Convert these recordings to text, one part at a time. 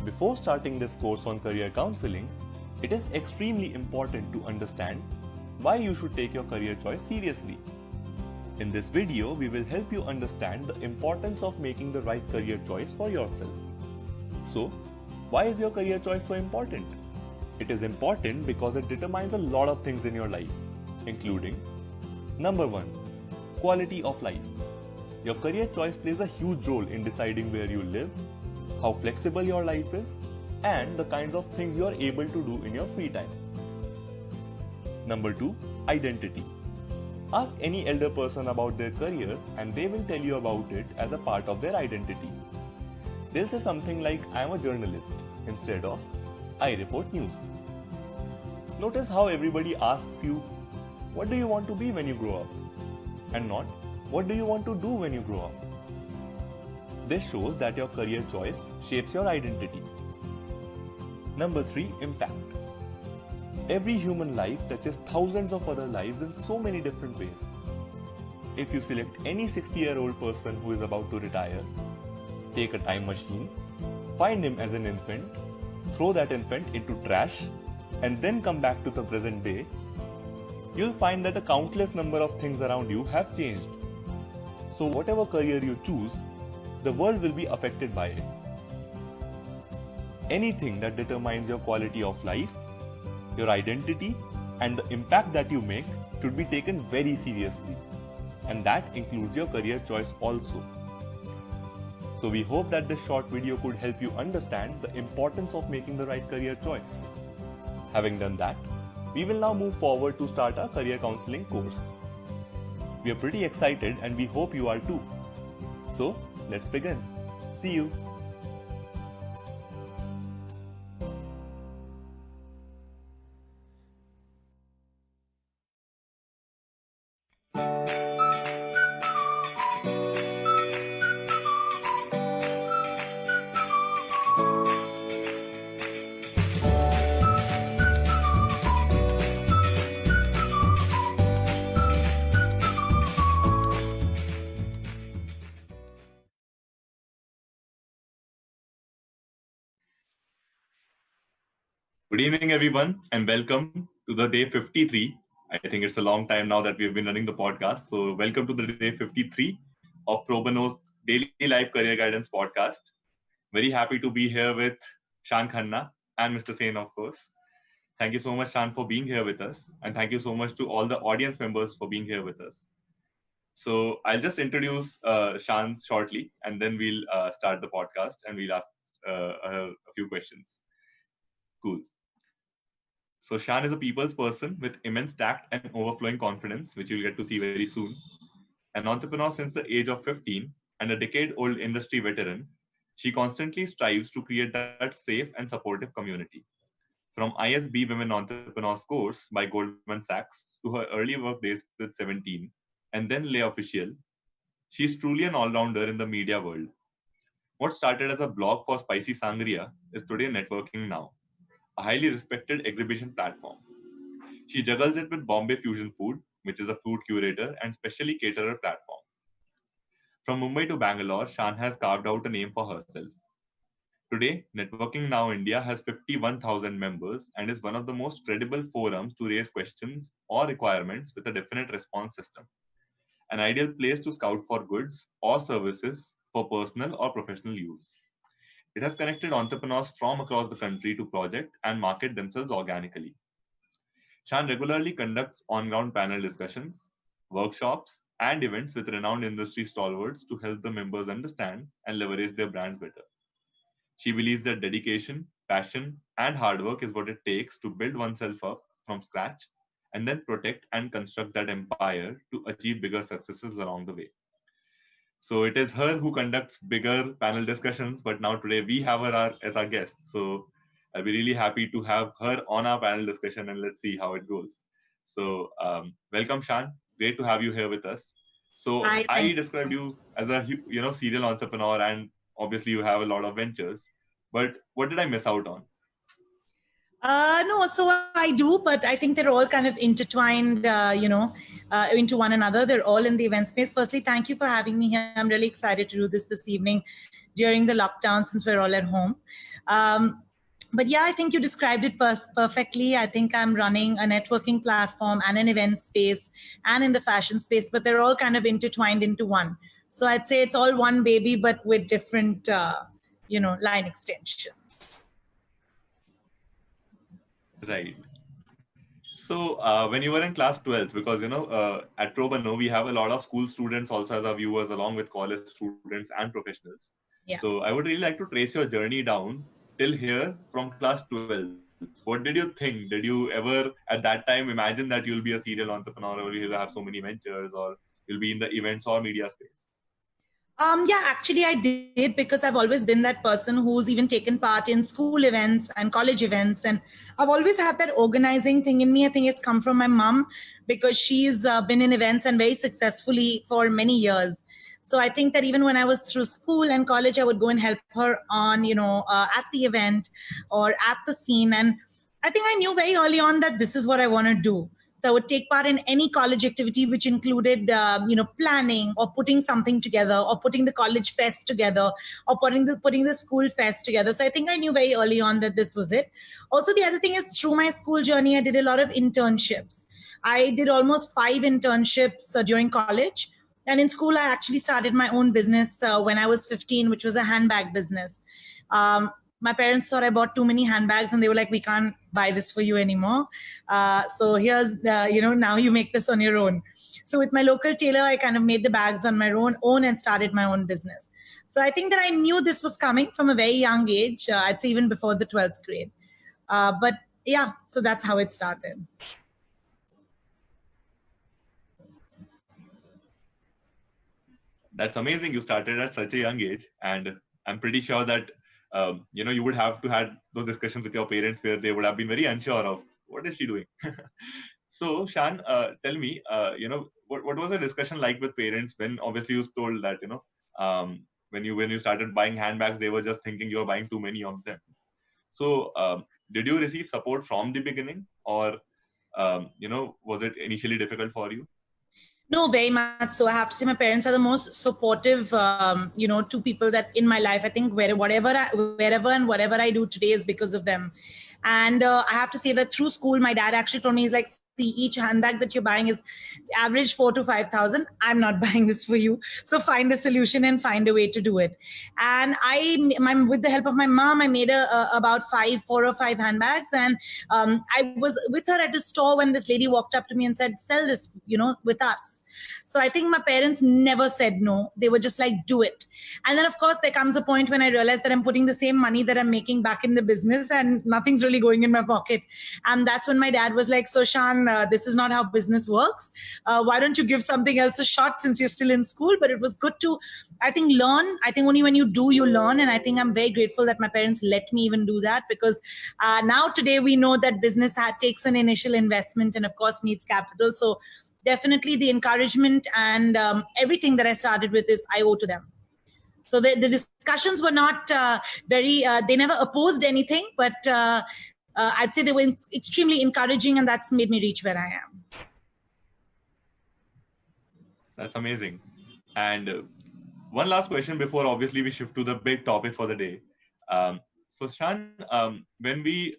Before starting this course on career counseling, it is extremely important to understand why you should take your career choice seriously. In this video, we will help you understand the importance of making the right career choice for yourself. So, why is your career choice so important? It is important because it determines a lot of things in your life, including number 1, quality of life. Your career choice plays a huge role in deciding where you live, how flexible your life is, and the kinds of things you are able to do in your free time. Number 2, identity. Ask any elder person about their career and they will tell you about it as a part of their identity. They'll say something like, I am a journalist, instead of, I report news. Notice how everybody asks you, what do you want to be when you grow up? And not, what do you want to do when you grow up? This shows that your career choice shapes your identity. Number 3, impact. Every human life touches thousands of other lives in so many different ways. If you select any 60-year-old person who is about to retire, take a time machine, find him as an infant, throw that infant into trash, and then come back to the present day, you'll find that a countless number of things around you have changed. So whatever career you choose, the world will be affected by it. Anything that determines your quality of life, your identity, and the impact that you make should be taken very seriously. And that includes your career choice also. So we hope that this short video could help you understand the importance of making the right career choice. Having done that, we will now move forward to start our career counseling course. We are pretty excited and we hope you are too. So, let's begin. See you. Good evening, everyone, and welcome to the day 53. I think it's a long time now that we've been running the podcast. So, welcome to the day 53 of ProBano's Daily Life Career Guidance podcast. Very happy to be here with Shaan Khanna and Mr. Sen, of course. Thank you so much, Shaan, for being here with us. And thank you so much to all the audience members for being here with us. So, I'll just introduce Shaan shortly, and then we'll start the podcast and we'll ask a few questions. Cool. So Shaan is a people's person with immense tact and overflowing confidence, which you'll get to see very soon. An entrepreneur since the age of 15 and a decade-old industry veteran, she constantly strives to create that safe and supportive community. From ISB Women Entrepreneurs course by Goldman Sachs to her early work days with 17 and then lay official, she is truly an all-rounder in the media world. What started as a blog for Spicy Sangria is today Networking Now, a highly respected exhibition platform. She juggles it with Bombay Fusion Food, which is a food curator and specially caterer platform. From Mumbai to Bangalore, Shaan has carved out a name for herself. Today, Networking Now India has 51,000 members and is one of the most credible forums to raise questions or requirements with a definite response system. An ideal place to scout for goods or services for personal or professional use. It has connected entrepreneurs from across the country to project and market themselves organically. Shaan regularly conducts on-ground panel discussions, workshops, and events with renowned industry stalwarts to help the members understand and leverage their brands better. She believes that dedication, passion, and hard work is what it takes to build oneself up from scratch and then protect and construct that empire to achieve bigger successes along the way. So it is her who conducts bigger panel discussions, but now today we have her as our guest. So I'll be really happy to have her on our panel discussion and let's see how it goes. So welcome, Shaan. Great to have you here with us. So Hi, I thank described you as a serial entrepreneur, and obviously you have a lot of ventures. But what did I miss out on? No, so I do, but I think they're all kind of intertwined, into one another. They're all in the event space. Firstly, thank you for having me here. I'm really excited to do this evening during the lockdown since we're all at home. But yeah, I think you described it perfectly. I think I'm running a networking platform and an event space and in the fashion space, but they're all kind of intertwined into one. So I'd say it's all one baby, but with different, line extensions. Right. So when you were in class 12th, because at ProBano we have a lot of school students also as our viewers, along with college students and professionals. Yeah. So I would really like to trace your journey down till here from class 12th. What did you think? Did you ever at that time imagine that you'll be a serial entrepreneur, or you'll have so many ventures, or you'll be in the events or media space? Yeah, actually I did, because I've always been that person who's even taken part in school events and college events. And I've always had that organizing thing in me. I think it's come from my mom, because she's been in events and very successfully for many years. So I think that even when I was through school and college, I would go and help her on, at the event or at the scene. And I think I knew very early on that this is what I want to do. So I would take part in any college activity, which included, planning or putting something together, or putting the college fest together, or putting the school fest together. So I think I knew very early on that this was it. Also, the other thing is, through my school journey, I did a lot of internships. I did almost 5 internships during college. And in school, I actually started my own business when I was 15, which was a handbag business. My parents thought I bought too many handbags, and they were like, we can't buy this for you anymore. So here's, now you make this on your own. So with my local tailor, I kind of made the bags on my own and started my own business. So I think that I knew this was coming from a very young age. I'd say even before the 12th grade. But yeah, so that's how it started. That's amazing. You started at such a young age, and I'm pretty sure that you would have to had those discussions with your parents where they would have been very unsure of what is she doing. So Shaan, tell me, what was the discussion like with parents when obviously you told that when you started buying handbags, they were just thinking you were buying too many of them. So did you receive support from the beginning, or was it initially difficult for you? No, very much so. I have to say my parents are the most supportive, two people that in my life. I think wherever and whatever I do today is because of them. And I have to say that through school, my dad actually told me, he's like, see, each handbag that you're buying is average 4,000 to 5,000. I'm not buying this for you. So find a solution and find a way to do it. And with the help of my mom, I made about 4 or 5 handbags. And I was with her at a store when this lady walked up to me and said, sell this, with us. So I think my parents never said no. They were just like, do it. And then, of course, there comes a point when I realized that I'm putting the same money that I'm making back in the business and nothing's really going in my pocket. And that's when my dad was like, so Shaan, this is not how business works. Why don't you give something else a shot since you're still in school? But it was good to, I think, learn. I think only when you do, you learn. And I think I'm very grateful that my parents let me even do that, because now today we know that business takes an initial investment and, of course, needs capital. So definitely the encouragement and everything that I started with is I owe to them. So the discussions were not they never opposed anything, but I'd say they were extremely encouraging, and that's made me reach where I am. That's amazing. And one last question before obviously we shift to the big topic for the day. So Shaan, when we,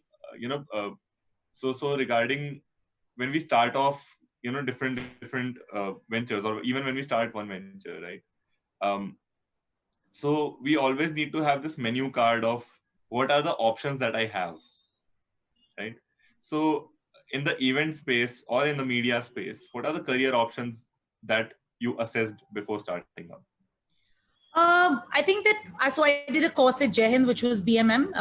so regarding when we start off, different ventures, or even when we start one venture, right? So we always need to have this menu card of what are the options that I have, right? So in the event space or in the media space, what are the career options that you assessed before starting up? I think that, so I did a course at Jai Hind, which was BMM,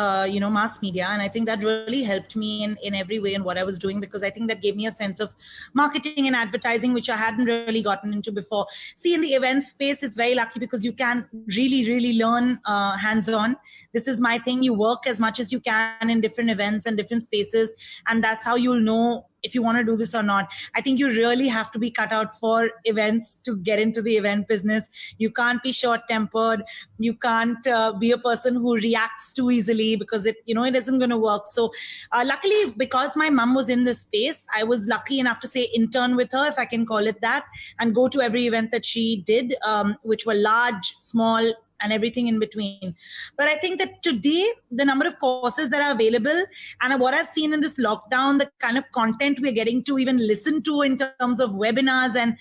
mass media. And I think that really helped me in every way in what I was doing, because I think that gave me a sense of marketing and advertising, which I hadn't really gotten into before. See, in the event space, it's very lucky because you can really, really learn hands-on. This is my thing. You work as much as you can in different events and different spaces. And that's how you'll know if you want to do this or not. I think you really have to be cut out for events to get into the event business. You can't be short-tempered. You can't be a person who reacts too easily, because it isn't going to work. So luckily, because my mom was in this space, I was lucky enough to say intern with her, if I can call it that, and go to every event that she did, which were large, small, and everything in between. But I think that today, the number of courses that are available and what I've seen in this lockdown, the kind of content we're getting to even listen to in terms of webinars, and,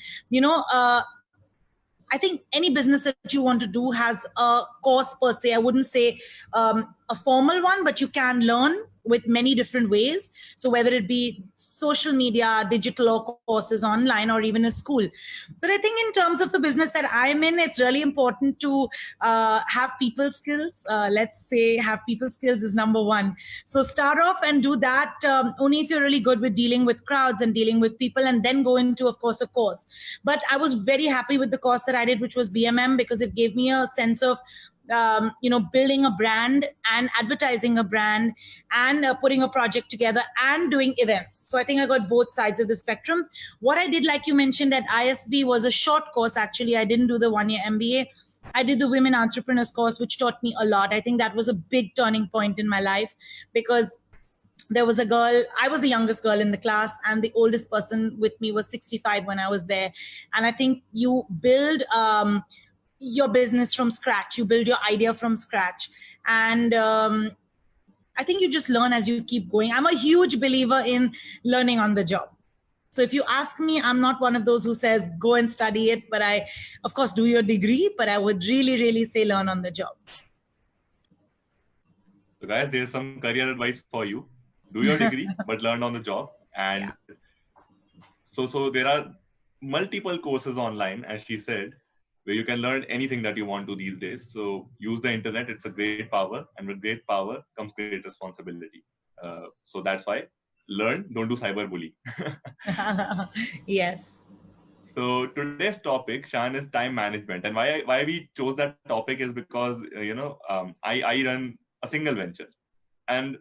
I think any business that you want to do has a course per se. I wouldn't say a formal one, but you can learn with many different ways. So whether it be social media, digital, or courses online, or even a school. But I think in terms of the business that I'm in, it's really important to have people skills. Let's say have people skills is number one. So start off and do that only if you're really good with dealing with crowds and dealing with people, and then go into, of course, a course. But I was very happy with the course that I did, which was BMM, because it gave me a sense of building a brand and advertising a brand and putting a project together and doing events. So I think I got both sides of the spectrum. What I did, like you mentioned, at ISB was a short course. Actually, I didn't do the 1-year MBA. I did the Women Entrepreneurs course, which taught me a lot. I think that was a big turning point in my life, because there was a girl, I was the youngest girl in the class, and the oldest person with me was 65 when I was there. And I think you build your business from scratch. You build your idea from scratch. And I think you just learn as you keep going. I'm a huge believer in learning on the job. So if you ask me, I'm not one of those who says, go and study it. But I, of course, do your degree. But I would really, really say learn on the job. So guys, there's some career advice for you. Do your degree, but learn on the job. And so there are multiple courses online, as she said, where you can learn anything that you want to these days. So use the internet. It's a great power. And with great power comes great responsibility. So that's why learn, don't do cyberbullying. Yes. So today's topic, Shaan, is time management. And why we chose that topic is because, I run a single venture. And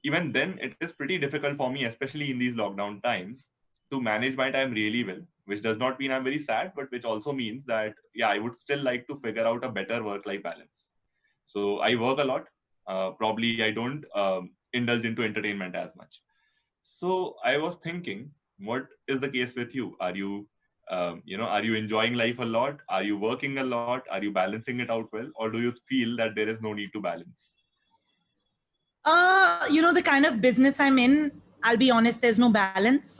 even then, it is pretty difficult for me, especially in these lockdown times, to manage my time really well, which does not mean I'm very sad, but which also means that, I would still like to figure out a better work-life balance. So I work a lot. Probably I don't indulge into entertainment as much. So I was thinking, what is the case with you? Are you, are you enjoying life a lot? Are you working a lot? Are you balancing it out well? Or do you feel that there is no need to balance? The kind of business I'm in, I'll be honest, there's no balance.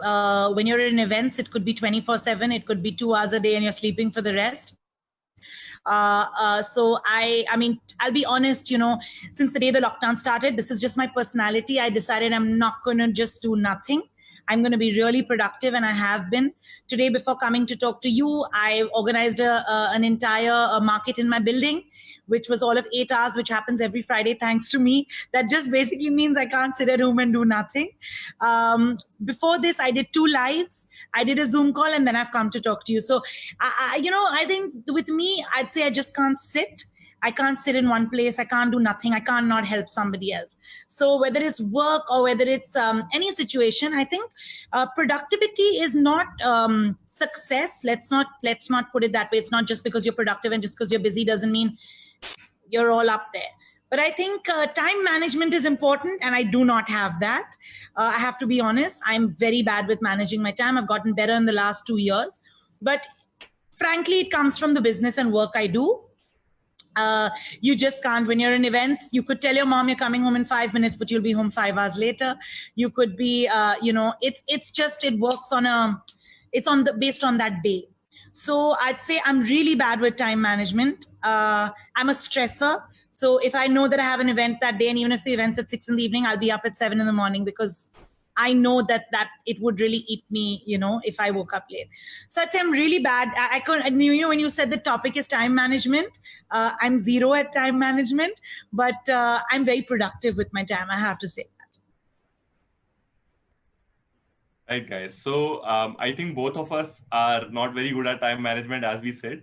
When you're in events, it could be 24/7. It could be 2 hours a day and you're sleeping for the rest. So I mean, I'll be honest, since the day the lockdown started, this is just my personality. I decided I'm not going to just do nothing. I'm going to be really productive, and I have been. Today, before coming to talk to you, I organized an entire market in my building, which was all of 8 hours, which happens every Friday, thanks to me. That just basically means I can't sit at home and do nothing. Before this, I did 2 lives. I did a Zoom call, and then I've come to talk to you. So, I think with me, I'd say I just can't sit. I can't sit in one place. I can't do nothing. I can't not help somebody else. So whether it's work or whether it's any situation, I think productivity is not success. Let's not put it that way. It's not just because you're productive and just because you're busy doesn't mean you're all up there. But I think time management is important, and I do not have that. I have to be honest. I'm very bad with managing my time. I've gotten better in the last 2 years. But frankly, it comes from the business and work I do. You just can't. When you're in events, you could tell your mom you're coming home in 5 minutes, but you'll be home 5 hours later. You could be, it's just, it works on based on that day. So I'd say I'm really bad with time management. I'm a stressor. So if I know that I have an event that day, and even if the event's at 6 p.m, I'll be up at 7 a.m, because I know that it would really eat me, if I woke up late. So I'd say I'm really bad. I couldn't, when you said the topic is time management, I'm zero at time management, but I'm very productive with my time. I have to say that. Right, guys. So I think both of us are not very good at time management, as we said.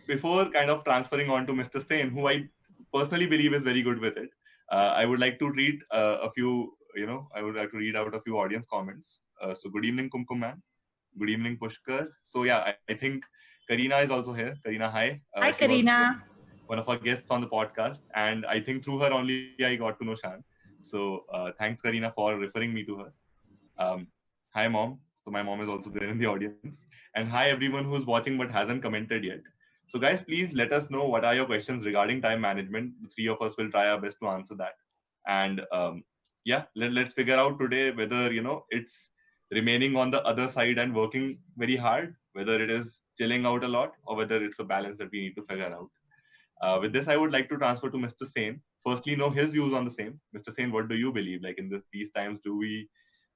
Before kind of transferring on to Mr. Sen, who I personally believe is very good with it, I would like to read a few, I would like to read out a few audience comments. So good evening, Kumkum man. Good evening, Pushkar. So yeah, I think Karina is also here. Karina, hi. Hi, She was Karina. one of our guests on the podcast, and I think through her only I got to know Shaan. So thanks, Karina, for referring me to her. Um, Hi, mom. So my mom is also there in the audience, and hi everyone who's watching but hasn't commented yet. So guys, please let us know what are your questions regarding time management. The three of us will try our best to answer that. And yeah, let's figure out today whether it's remaining on the other side and working very hard, whether it is chilling out a lot, or whether it's a balance that we need to figure out. With this, I would like to transfer to Mr. Sane. Firstly, know his views on the same. Mr. Sane, what do you believe? Like in these times, do we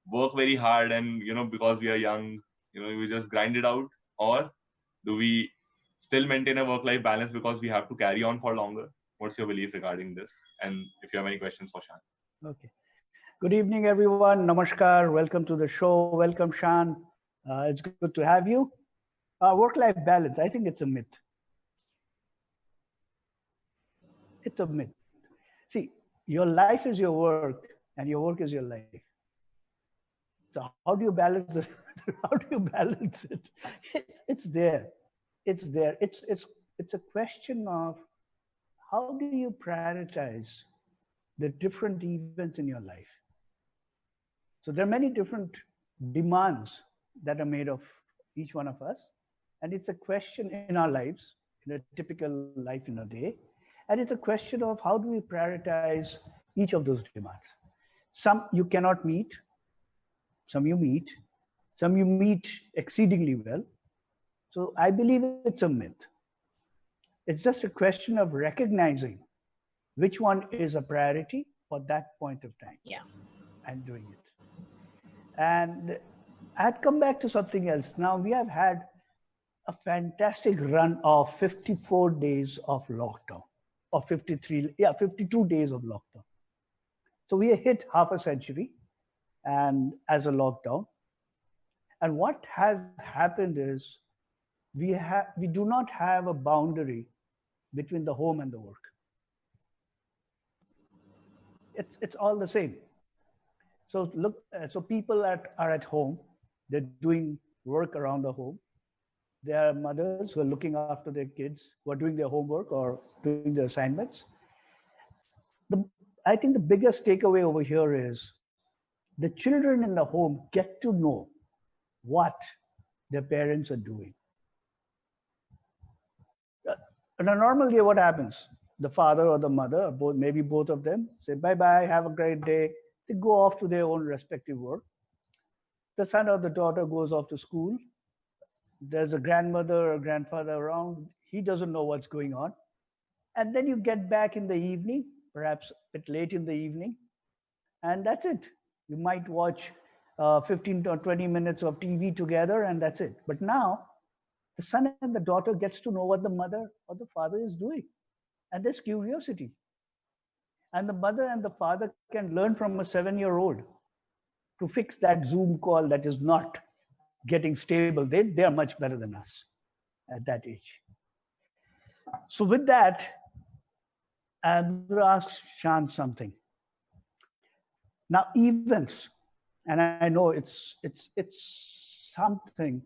work very hard and because we are young, we just grind it out, or do we still maintain a work-life balance because we have to carry on for longer? What's your belief regarding this? And if you have any questions for Shaan. Okay. Good evening, everyone. Namaskar. Welcome to the show. Welcome, Shaan. It's good to have you. Work-life balance. I think it's a myth. It's a myth. See, your life is your work, and your work is your life. So how do you balance it? How do you balance it? It's there. It's there. It's a question of how do you prioritize the different events in your life. So there are many different demands that are made of each one of us. And it's a question in our lives, in a typical life in a day. And it's a question of how do we prioritize each of those demands. Some you cannot meet, some you meet, some you meet exceedingly well. So I believe it's a myth. It's just a question of recognizing which one is a priority for that point of time. Yeah. And doing it. And I'd come back to something else. Now we have had a fantastic run of 54 days of lockdown, or 52 days of lockdown. So we hit half a century and as a lockdown. And what has happened is we do not have a boundary between the home and the work. It's all the same. So look, so people are at home. They're doing work around the home. There are mothers who are looking after their kids, who are doing their homework or doing their assignments. I think the biggest takeaway over here is the children in the home get to know what their parents are doing. In a normal day, what happens? The father or the mother, or both, maybe both of them, say bye-bye, have a great day. They go off to their own respective work. The son or the daughter goes off to school. There's a grandmother or grandfather around. He doesn't know what's going on. And then you get back in the evening, perhaps a bit late in the evening, and that's it. You might watch 15 or 20 minutes of TV together, and that's it. But now, the son and the daughter gets to know what the mother or the father is doing. And there's curiosity. And the mother and the father can learn from a 7-year-old to fix that Zoom call that is not getting stable. They are much better than us at that age. So with that, I'm going to ask Shaan something. Now, events, and I know it's something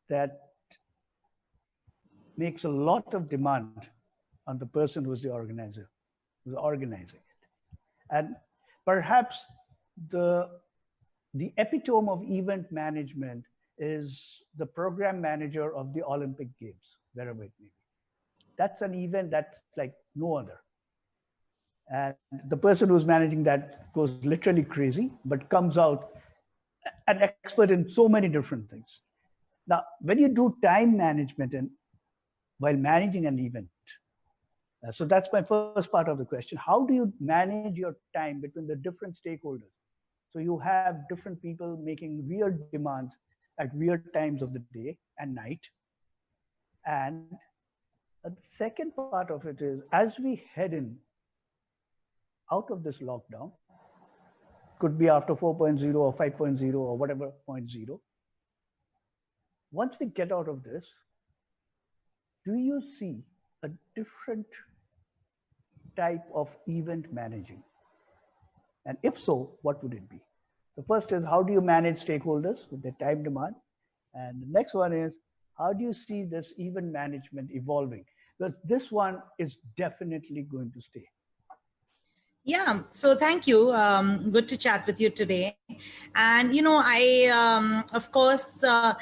that makes a lot of demand on the person who's the organizer, who's organizing it. And perhaps the epitome of event management is the program manager of the Olympic Games, wherever it may be. That's an event that's like no other. And the person who's managing that goes literally crazy, but comes out an expert in so many different things. Now, when you do time management and while managing an event, so that's my first part of the question. How do you manage your time between the different stakeholders? So you have different people making weird demands at weird times of the day and night. And the second part of it is, as we head in out of this lockdown, could be after 4.0 or 5.0 or whatever 0.0. Once we get out of this, do you see a different type of event managing? And if so, what would it be? So first is, how do you manage stakeholders with their time demand? And the next one is, how do you see this event management evolving? Because this one is definitely going to stay. Yeah, so thank you. Good to chat with you today. And, of course, there are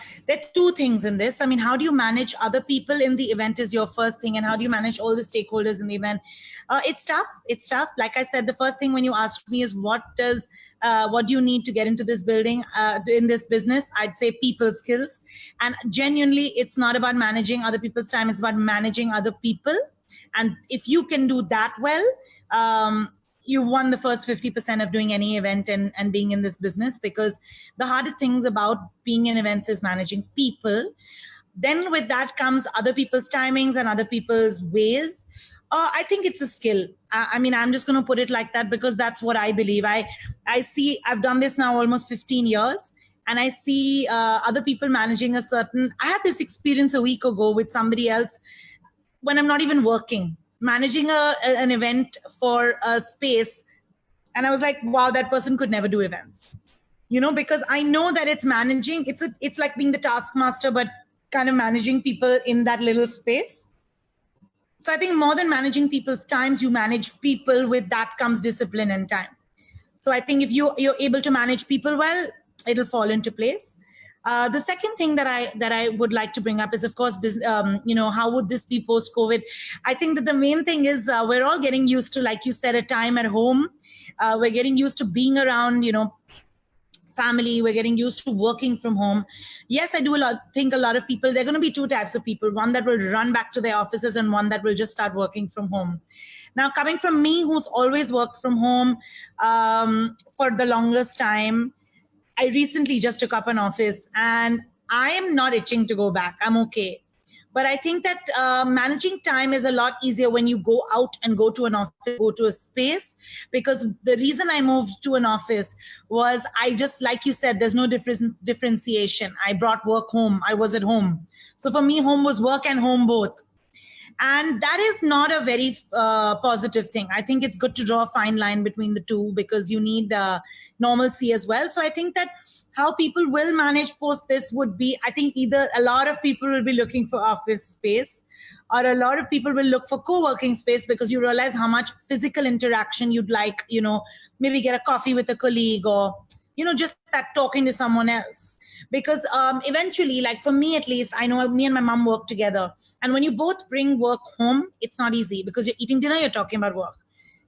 two things in this. I mean, how do you manage other people in the event is your first thing, and how do you manage all the stakeholders in the event? It's tough. It's tough. Like I said, the first thing when you asked me is what do you need to get into this building, in this business? I'd say people skills. And genuinely, it's not about managing other people's time. It's about managing other people. And if you can do that well, you've won the first 50% of doing any event and being in this business, because the hardest things about being in events is managing people. Then with that comes other people's timings and other people's ways. I think it's a skill. I mean, I'm just going to put it like that because that's what I believe. I see, I've done this now almost 15 years, and I see other people managing a certain, I had this experience a week ago with somebody else when I'm not even working, managing an event for a space. And I was like, wow, that person could never do events, because I know that it's managing. It's like being the taskmaster, but kind of managing people in that little space. So I think more than managing people's times, you manage people. With that comes discipline and time. So I think if you're able to manage people well, it'll fall into place. The second thing that I would like to bring up is, of course, how would this be post-COVID? I think that the main thing is we're all getting used to, like you said, a time at home. We're getting used to being around, family. We're getting used to working from home. Yes, I do think a lot of people, there are going to be two types of people, one that will run back to their offices and one that will just start working from home. Now, coming from me, who's always worked from home for the longest time, I recently just took up an office and I am not itching to go back. I'm okay. But I think that managing time is a lot easier when you go out and go to an office, go to a space, because the reason I moved to an office was I just, like you said, there's no differentiation. I brought work home. I was at home. So for me, home was work and home both. And that is not a very positive thing. I think it's good to draw a fine line between the two because you need normalcy as well. So I think that how people will manage post this would be, I think either a lot of people will be looking for office space, or a lot of people will look for co-working space because you realize how much physical interaction you'd like, maybe get a coffee with a colleague or, just that talking to someone else. Because eventually, like for me at least, I know me and my mom work together. And when you both bring work home, it's not easy because you're eating dinner, you're talking about work.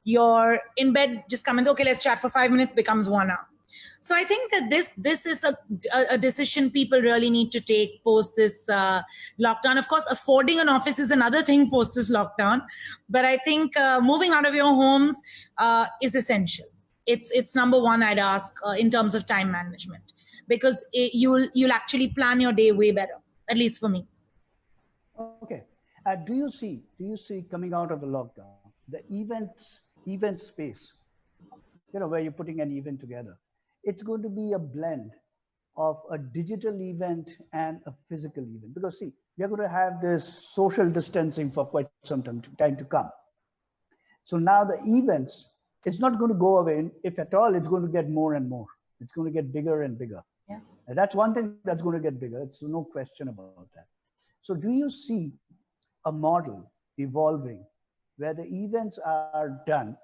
You're in bed, just come in, okay, let's chat for 5 minutes, becomes 1 hour. So I think that this is a decision people really need to take post this lockdown. Of course, affording an office is another thing post this lockdown. But I think moving out of your homes is essential. It's number one, I'd ask, in terms of time management, because you'll actually plan your day way better, at least for me. Okay. Do you see coming out of the lockdown, the event space, where you're putting an event together? It's going to be a blend of a digital event and a physical event. Because see, we're going to have this social distancing for quite some time to come. So now the events, it's not going to go away. If at all, it's going to get more and more. It's going to get bigger and bigger. Yeah. And that's one thing that's going to get bigger. It's no question about that. So do you see a model evolving where the events are done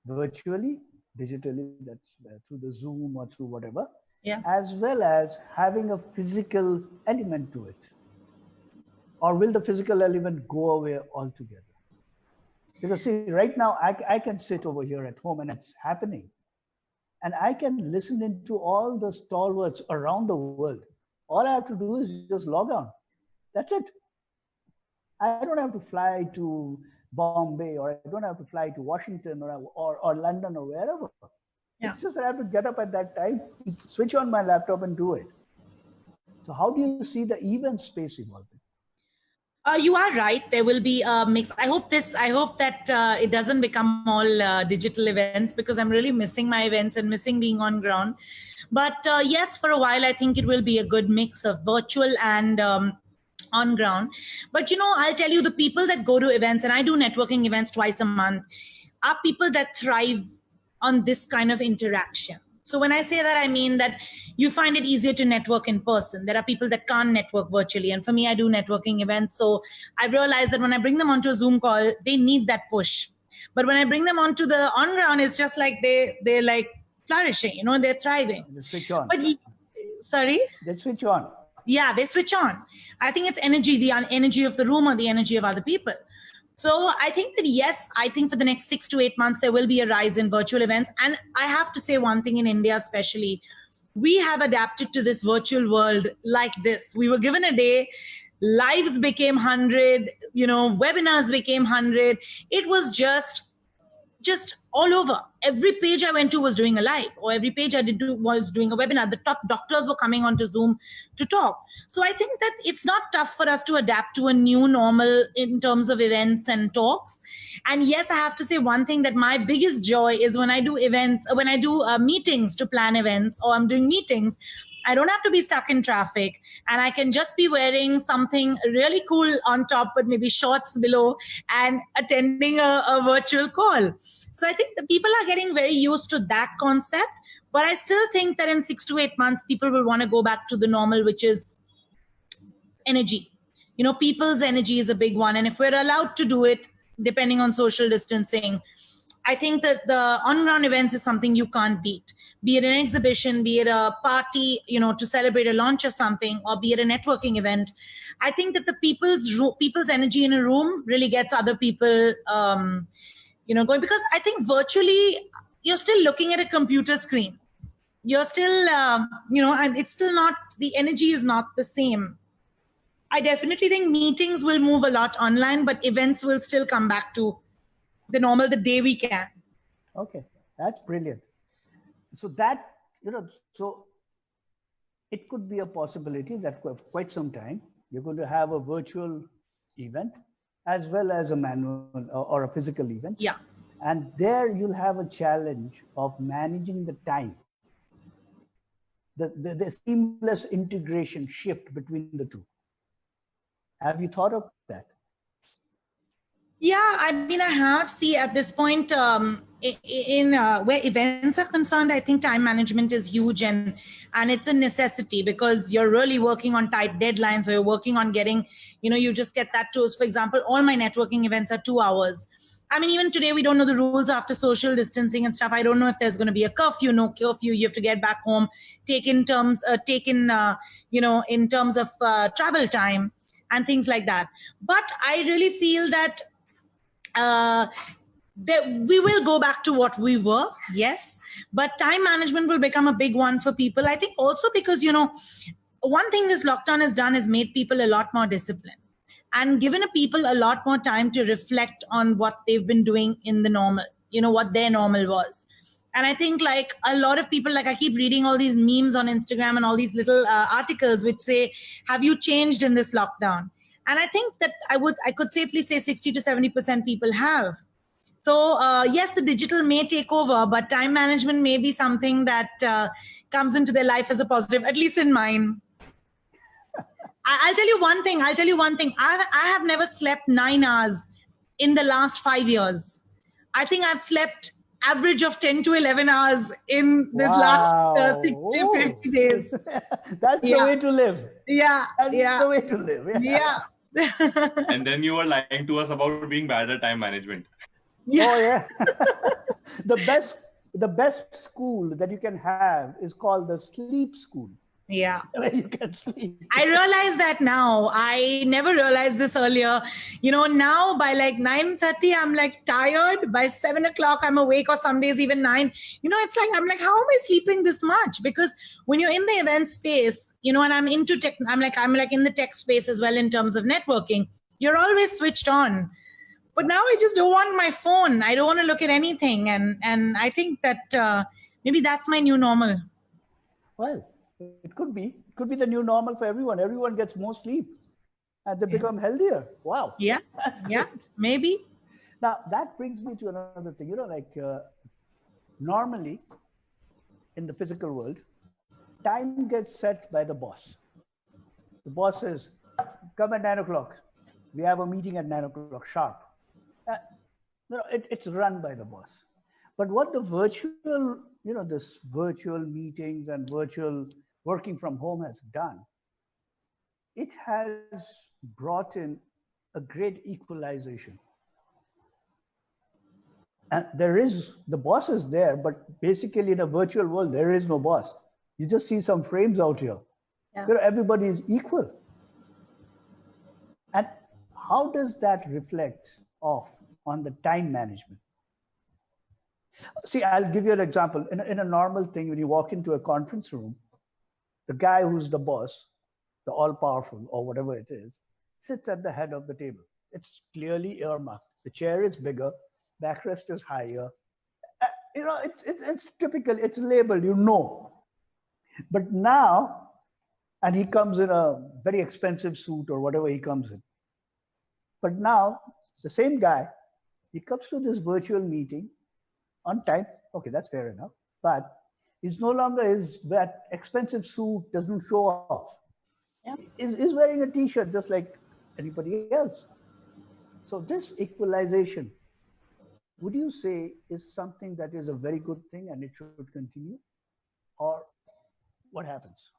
virtually, digitally, that's through the Zoom or through whatever, as well as having a physical element to it? Or will the physical element go away altogether? Because see, right now, I can sit over here at home and it's happening. And I can listen into all the stalwarts around the world. All I have to do is just log on. That's it. I don't have to fly to Bombay, or I don't have to fly to Washington or London or wherever. Yeah. It's just that I have to get up at that time, switch on my laptop and do it. So how do you see the event space evolving? You are right. There will be a mix. I hope that it doesn't become all digital events, because I'm really missing my events and missing being on ground. But yes, for a while, I think it will be a good mix of virtual and on ground. But I'll tell you, the people that go to events, and I do networking events twice a month, are people that thrive on this kind of interaction. So when I say that, I mean that you find it easier to network in person. There are people that can't network virtually. And for me, I do networking events. So I've realized that when I bring them onto a Zoom call, they need that push. But when I bring them onto the on ground, it's just like they're like flourishing, you know, they're thriving. They switch on. But sorry? They switch on. Yeah, they switch on. I think it's energy, the energy of the room or the energy of other people. So I think that, yes, I think for the next 6 to 8 months, there will be a rise in virtual events. And I have to say one thing in India, especially, we have adapted to this virtual world like this. We were given a day, lives became 100, you know, webinars became 100. It was just all over. Every page I went to was doing a live, or every page I did was doing a webinar. The top doctors were coming onto Zoom to talk. So I think that it's not tough for us to adapt to a new normal in terms of events and talks. And yes, I have to say one thing, that my biggest joy is when I do events, when I do meetings to plan events, or I'm doing meetings, I don't have to be stuck in traffic, and I can just be wearing something really cool on top, but maybe shorts below, and attending a virtual call. So I think the people are getting very used to that concept, but I still think that in 6 to 8 months, people will want to go back to the normal, which is energy. You know, people's energy is a big one. And if we're allowed to do it, depending on social distancing, I think that the on-ground events is something you can't beat. Be it an exhibition, be it a party, you know, to celebrate a launch of something, or be it a networking event. I think that the people's energy in a room really gets other people, you know, going. Because I think virtually, you're still looking at a computer screen. You're still, you know, and it's still not, the energy is not the same. I definitely think meetings will move a lot online, but events will still come back to the normal, the day we can. Okay, that's brilliant. So that, you know, so it could be a possibility that for quite some time, you're going to have a virtual event as well as a manual or a physical event. Yeah. And there you'll have a challenge of managing the time, the seamless integration shift between the two. Have you thought of that? Yeah, I mean, I have. See, at this point, in where events are concerned, I think time management is huge, and it's a necessity, because you're really working on tight deadlines, or you're working on getting, you know, you just get that to us. For example, all my networking events are 2 hours. I mean, even today, we don't know the rules after social distancing and stuff. I don't know if there's going to be a curfew, no curfew. You have to get back home, you know, in terms of travel time and things like that. But I really feel that we will go back to what we were, yes, but time management will become a big one for people. I think also because, you know, one thing this lockdown has done is made people a lot more disciplined and given people a lot more time to reflect on what they've been doing in the normal, you know, what their normal was. And I think like a lot of people, like I keep reading all these memes on Instagram and all these little articles which say, have you changed in this lockdown? And I think that I could safely say 60 to 70% people have. So yes, the digital may take over, but time management may be something that comes into their life as a positive, at least in mine. I'll tell you one thing. I have never slept 9 hours in the last 5 years. I think I've slept average of 10 to 11 hours in this last 60, 50 days. That's the way to live. Yeah. That's the way to live. Yeah. And then you were lying to us about being bad at time management. Yeah. Oh yeah. The best school that you can have is called the sleep school. Yeah. Where you can sleep. I realize that now. I never realized this earlier. You know, now by like 9:30, I'm like tired. By 7 o'clock, I'm awake, or some days even 9. You know, it's like, I'm like, how am I sleeping this much? Because when you're in the event space, you know, and I'm into tech, I'm like in the tech space as well in terms of networking, you're always switched on. But now I just don't want my phone. I don't want to look at anything. And I think that maybe that's my new normal. Well, it could be. It could be the new normal for everyone. Everyone gets more sleep and they become healthier. Wow. Yeah. Yeah. Maybe. Now, that brings me to another thing. You know, like normally in the physical world, time gets set by the boss. The boss says, come at 9 o'clock. We have a meeting at 9 o'clock sharp. You know, it's run by the boss. But what the virtual, this virtual meetings and virtual working from home has done, it has brought in a great equalization. And the boss is there, but basically in a virtual world, there is no boss. You just see some frames out here. Yeah. Everybody is equal. And how does that reflect off on the time management? See, I'll give you an example. In a normal thing, when you walk into a conference room, the guy who's the boss, the all-powerful or whatever it is, sits at the head of the table. It's clearly earmarked. The chair is bigger, backrest is higher. It's typical, it's labeled, But now, and he comes in a very expensive suit or whatever he comes in. But now, the same guy, he comes to this virtual meeting on time. Okay, that's fair enough. But he's no longer that expensive suit doesn't show off. Yeah. He's wearing a t-shirt just like anybody else. So this equalization, would you say is something that is a very good thing and it should continue? Or what happens?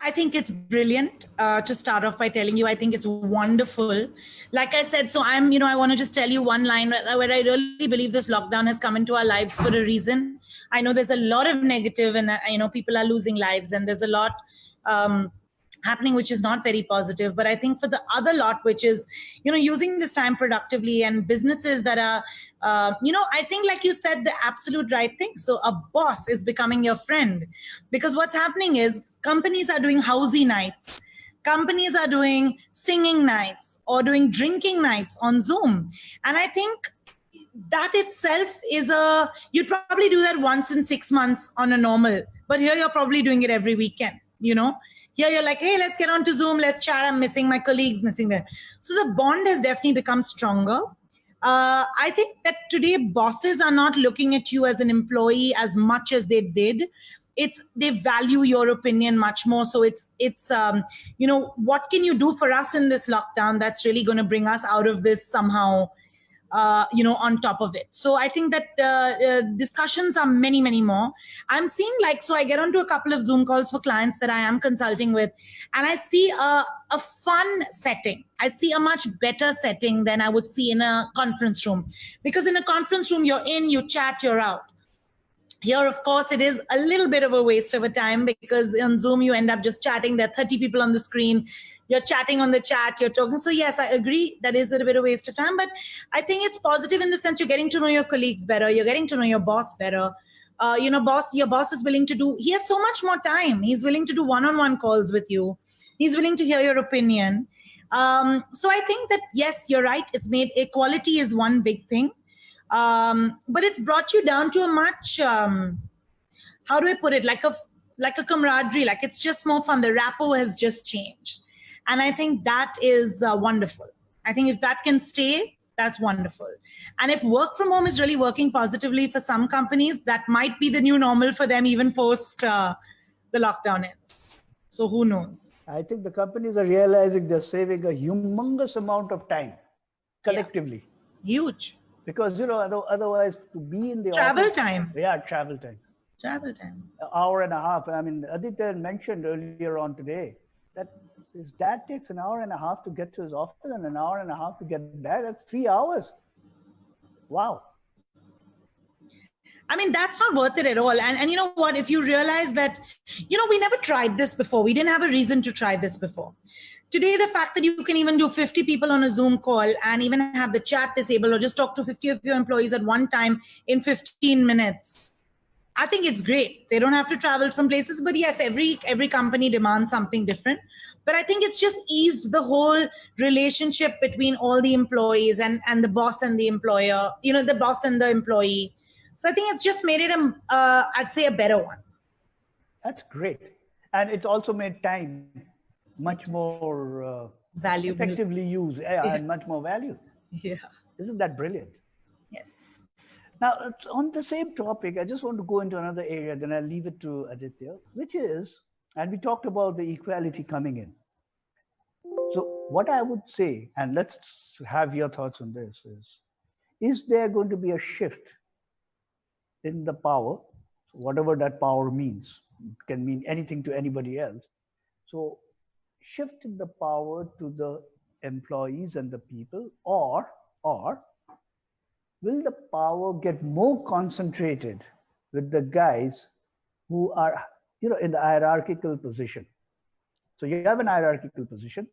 I think it's brilliant. To start off by telling you, I think it's wonderful. Like I said, so I want to just tell you one line where I really believe this lockdown has come into our lives for a reason. I know there's a lot of negative and, people are losing lives and there's a lot happening, which is not very positive. But I think for the other lot, which is, using this time productively and businesses that are, I think, like you said, the absolute right thing. So a boss is becoming your friend, because what's happening is companies are doing housey nights. Companies are doing singing nights or doing drinking nights on Zoom. And I think that itself is you'd probably do that once in 6 months on a normal, but here you're probably doing it every weekend, Here you're like, hey, let's get on to Zoom, let's chat, I'm missing my colleagues, missing them. So the bond has definitely become stronger. I think that today bosses are not looking at you as an employee as much as they did. They value your opinion much more. So it's what can you do for us in this lockdown that's really going to bring us out of this somehow, on top of it. So I think that discussions are many, many more. I'm seeing so I get onto a couple of Zoom calls for clients that I am consulting with, and I see a fun setting. I see a much better setting than I would see in a conference room, because in a conference room, you're in, you chat, you're out. Here, of course, it is a little bit of a waste of a time, because on Zoom, you end up just chatting. There are 30 people on the screen. You're chatting on the chat. You're talking. So yes, I agree. That is a bit of a waste of time. But I think it's positive in the sense you're getting to know your colleagues better. You're getting to know your boss better. Your boss is willing to do, he has so much more time. He's willing to do one-on-one calls with you. He's willing to hear your opinion. So I think that, yes, you're right. It's made equality is one big thing. But it's brought you down to a much, how do I put it? Like a camaraderie, like it's just more fun. The rapport has just changed. And I think that is wonderful. I think if that can stay, that's wonderful. And if work from home is really working positively for some companies, that might be the new normal for them, even post the lockdown ends. So who knows? I think the companies are realizing they're saving a humongous amount of time collectively. Yeah. Huge. Because, otherwise to be in the travel office, time. Yeah, travel time. Travel time. An hour and a half. I mean, Aditya mentioned earlier on today that his dad takes an hour and a half to get to his office and an hour and a half to get back. That's 3 hours. Wow. I mean, that's not worth it at all. And you know what? If you realize that, we never tried this before. We didn't have a reason to try this before. Today, the fact that you can even do 50 people on a Zoom call and even have the chat disabled or just talk to 50 of your employees at one time in 15 minutes, I think it's great. They don't have to travel from places. But yes, every company demands something different. But I think it's just eased the whole relationship between all the employees and the boss and the employer, the boss and the employee. So I think it's just made it, I'd say, a better one. That's great. And it's also made time much more valuable, effectively used, and much more value. Yeah. Isn't that brilliant? Yes. Now, on the same topic, I just want to go into another area, then I'll leave it to Aditya, which is, and we talked about the equality coming in. So what I would say, and let's have your thoughts on this, is there going to be a shift in the power, whatever that power means. It can mean anything to anybody else. So shift the power to the employees and the people, or will the power get more concentrated with the guys who are, in the hierarchical position? So you have an hierarchical position,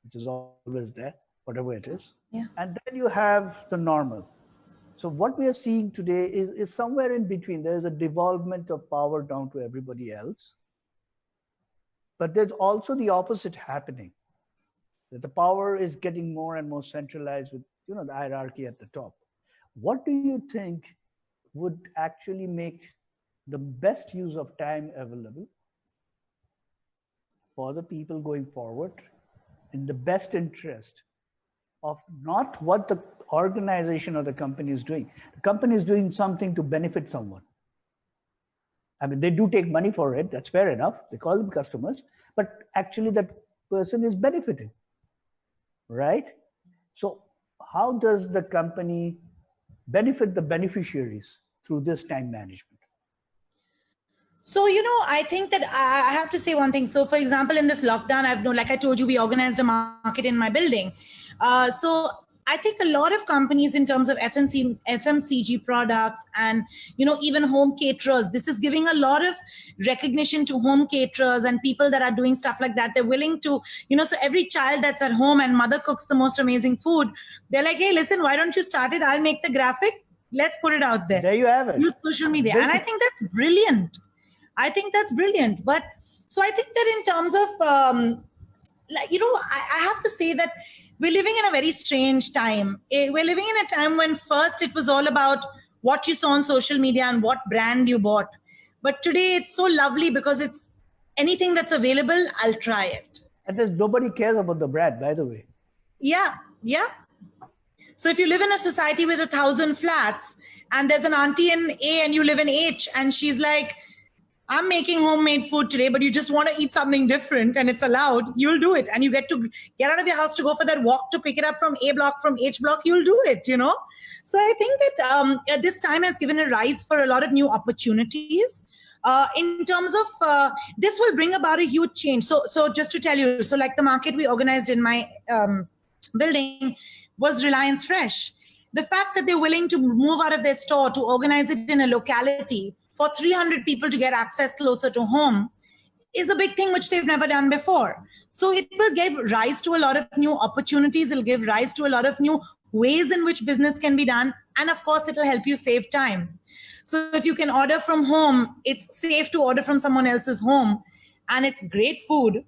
which is always there, whatever it is. Yeah. And then you have the normal. So what we are seeing today is somewhere in between. There is a devolvement of power down to everybody else. But there's also the opposite happening. That the power is getting more and more centralized with, the hierarchy at the top. What do you think would actually make the best use of time available for the people going forward in the best interest of not what the organization or the company is doing? The company is doing something to benefit someone. I mean, they do take money for it. That's fair enough. They call them customers, but actually that person is benefiting, right? So how does the company benefit the beneficiaries through this time management? So, I think that I have to say one thing. So, for example, in this lockdown, like I told you, we organized a market in my building. So I think a lot of companies in terms of FMCG products and, even home caterers, this is giving a lot of recognition to home caterers and people that are doing stuff like that. They're willing to, so every child that's at home and mother cooks the most amazing food, they're like, hey, listen, why don't you start it? I'll make the graphic. Let's put it out there. There you have it. Use social media. And I think that's brilliant. But so I think that in terms of, I have to say that we're living in a very strange time. We're living in a time when first it was all about what you saw on social media and what brand you bought. But today it's so lovely because it's anything that's available, I'll try it. And there's nobody cares about the brand, by the way. Yeah. So if you live in a society with 1,000 flats and there's an auntie in A and you live in H and she's like, I'm making homemade food today, but you just want to eat something different and it's allowed, you'll do it. And you get to get out of your house to go for that walk to pick it up from A block, from H block, you'll do it, So I think that this time has given a rise for a lot of new opportunities. In terms of, this will bring about a huge change. So just to tell you, so like the market we organized in my building was Reliance Fresh. The fact that they're willing to move out of their store to organize it in a locality for 300 people to get access closer to home is a big thing which they've never done before. So it will give rise to a lot of new opportunities. It'll give rise to a lot of new ways in which business can be done. And of course, it'll help you save time. So if you can order from home, it's safe to order from someone else's home. And it's great food.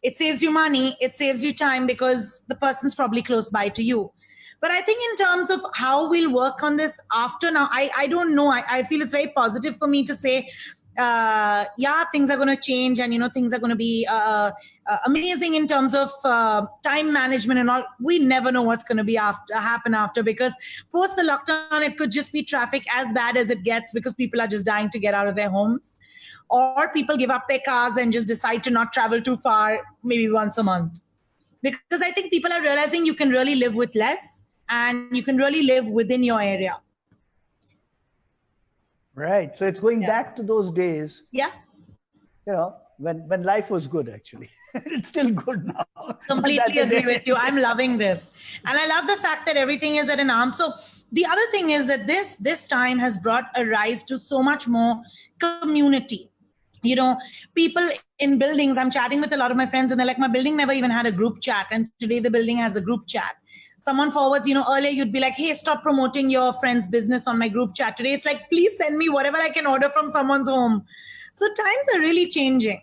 It saves you money. It saves you time because the person's probably close by to you. But I think in terms of how we'll work on this after now, I don't know. I feel it's very positive for me to say, things are going to change and, things are going to be amazing in terms of time management and all. We never know what's going to be happen after, because post the lockdown, it could just be traffic as bad as it gets because people are just dying to get out of their homes. Or people give up their cars and just decide to not travel too far, maybe once a month. Because I think people are realizing you can really live with less. And you can really live within your area. Right. So it's going back to those days. Yeah. When life was good, actually. It's still good now. Completely agree with you. I'm loving this. And I love the fact that everything is at an arm. So the other thing is that this time has brought a rise to so much more community. People in buildings, I'm chatting with a lot of my friends and they're like, my building never even had a group chat. And today the building has a group chat. Someone forwards, earlier you'd be like, hey, stop promoting your friend's business on my group chat. Today it's like, please send me whatever I can order from someone's home. So times are really changing.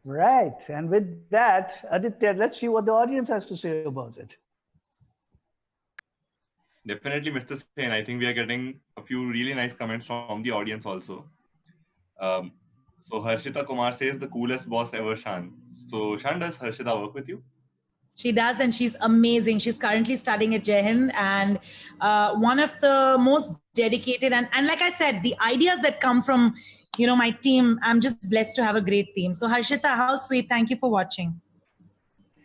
Right. And with that, Aditya, let's see what the audience has to say about it. Definitely, Mr. Sen. I think we are getting a few really nice comments from the audience also. So Harshita Kumar says, the coolest boss ever, Shaan. So Shaan, does Harshita work with you? She does, and she's amazing. She's currently studying at Jai Hind, and one of the most dedicated. And like I said, the ideas that come from, my team, I'm just blessed to have a great team. So Harshita, how sweet. Thank you for watching.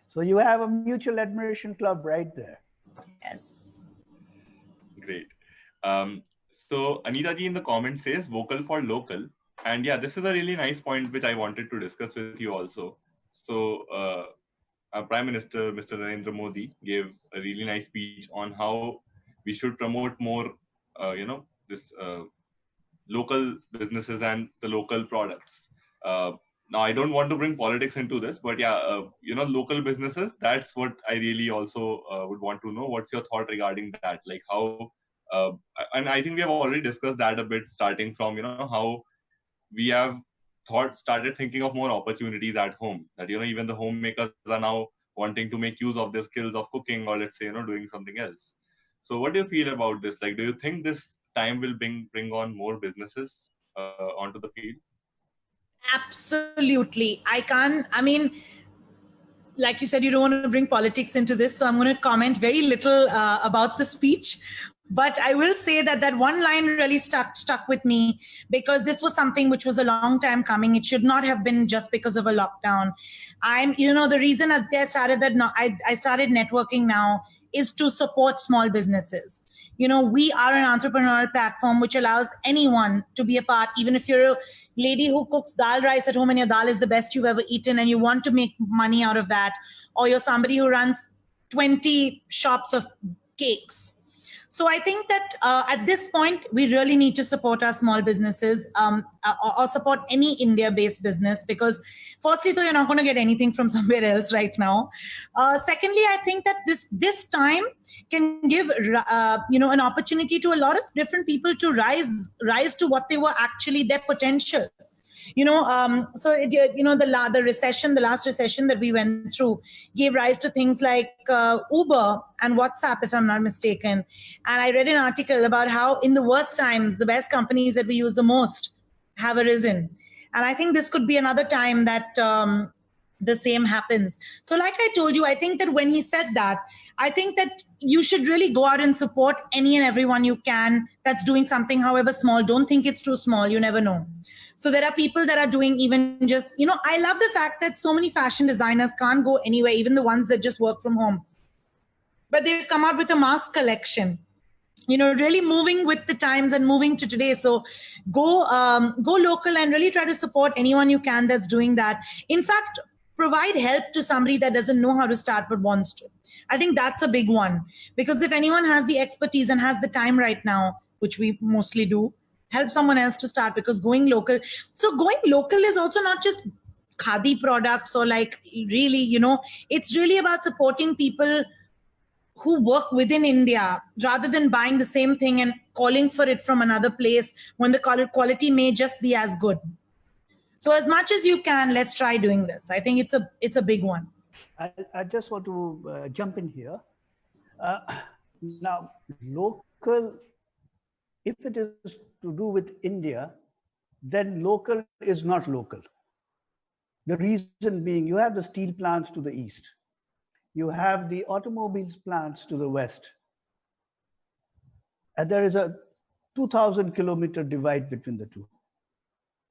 So you have a mutual admiration club right there. Yes. Great. So Anita ji in the comment says vocal for local. And yeah, this is a really nice point which I wanted to discuss with you also. So our Prime Minister, Mr. Narendra Modi, gave a really nice speech on how we should promote more, this local businesses and the local products. Now, I don't want to bring politics into this, but yeah, local businesses, that's what I really also would want to know. What's your thought regarding that? Like how, and I think we have already discussed that a bit, starting from, how we have started thinking of more opportunities at home, that, even the homemakers are now wanting to make use of their skills of cooking, or let's say, doing something else. So what do you feel about this? Like, do you think this time will bring on more businesses onto the field? Absolutely. I mean, like you said, you don't want to bring politics into this, so I'm going to comment very little about the speech. But I will say that that one line really stuck with me, because this was something which was a long time coming. It should not have been just because of a lockdown. The reason that I started networking now is to support small businesses. We are an entrepreneurial platform which allows anyone to be a part, even if you're a lady who cooks dal rice at home and your dal is the best you've ever eaten and you want to make money out of that, or you're somebody who runs 20 shops of cakes. So I think that at this point, we really need to support our small businesses, or support any India-based business, because firstly, though, you're not going to get anything from somewhere else right now. Secondly, I think that this time can give an opportunity to a lot of different people to rise to what they were actually, their potential. The last recession that we went through gave rise to things like Uber and WhatsApp, if I'm not mistaken. And I read an article about how in the worst times, the best companies that we use the most have arisen. And I think this could be another time that the same happens. So like I told you, I think that when he said that, I think that you should really go out and support any and everyone you can that's doing something, however small. Don't think it's too small. You never know. So there are people that are doing even just, I love the fact that so many fashion designers can't go anywhere, even the ones that just work from home. But they've come out with a mask collection, really moving with the times and moving to today. So go local and really try to support anyone you can that's doing that. In fact, provide help to somebody that doesn't know how to start but wants to. I think that's a big one, because if anyone has the expertise and has the time right now, which we mostly do, help someone else to start, because going local is also not just khadi products or like really, it's really about supporting people who work within India rather than buying the same thing and calling for it from another place when the quality may just be as good. So as much as you can, let's try doing this. I think it's a big one. I just want to jump in here. Now, local, if it is to do with India, then local is not local. The reason being, you have the steel plants to the east. You have the automobiles plants to the west. And there is a 2,000 kilometer divide between the two.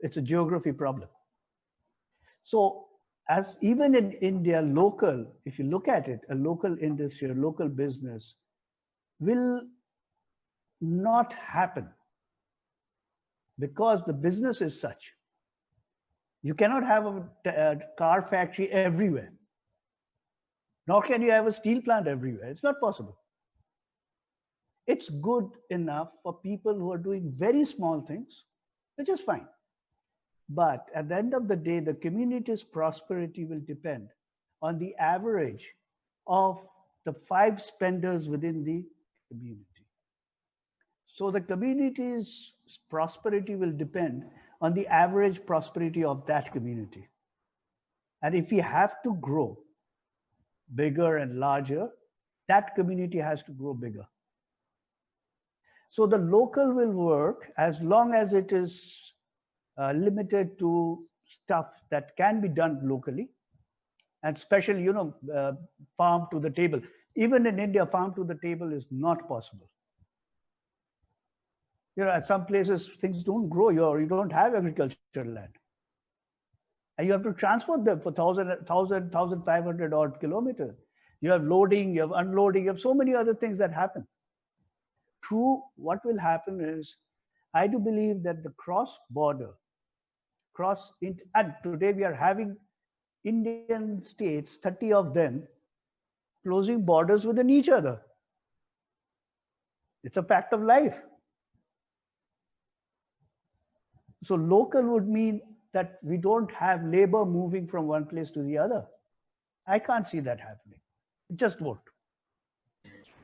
It's a geography problem. So as even in India, local, if you look at it, a local industry, a local business will not happen because the business is such. You cannot have a car factory everywhere. Nor can you have a steel plant everywhere. It's not possible. It's good enough for people who are doing very small things, which is fine. But at the end of the day, the community's prosperity will depend on the average of the 5 spenders within the community. So the community's prosperity will depend on the average prosperity of that community. And if we have to grow bigger and larger, that community has to grow bigger. So the local will work as long as it is limited to stuff that can be done locally, and especially, farm to the table. Even in India, farm to the table is not possible. At some places, things don't grow. You don't have agricultural land. And you have to transport them for 1,500 odd kilometers. You have loading, you have unloading, you have so many other things that happen. true, what will happen is, I do believe that the and today we are having Indian states, 30 of them, closing borders within each other. It's a fact of life. So local would mean that we don't have labor moving from one place to the other. I can't see that happening. It just won't.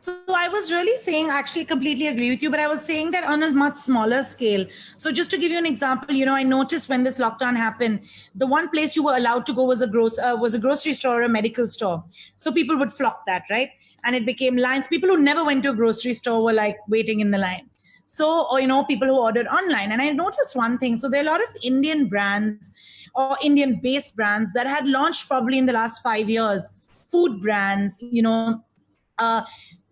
So I was really saying, actually completely agree with you, but I was saying that on a much smaller scale. So just to give you an example, I noticed when this lockdown happened, the one place you were allowed to go was a grocery store or a medical store. So people would flock that, right? And it became lines. People who never went to a grocery store were like waiting in the line. So, or, people who ordered online. And I noticed one thing. So there are a lot of Indian brands or Indian based brands that had launched probably in the last 5 years, food brands,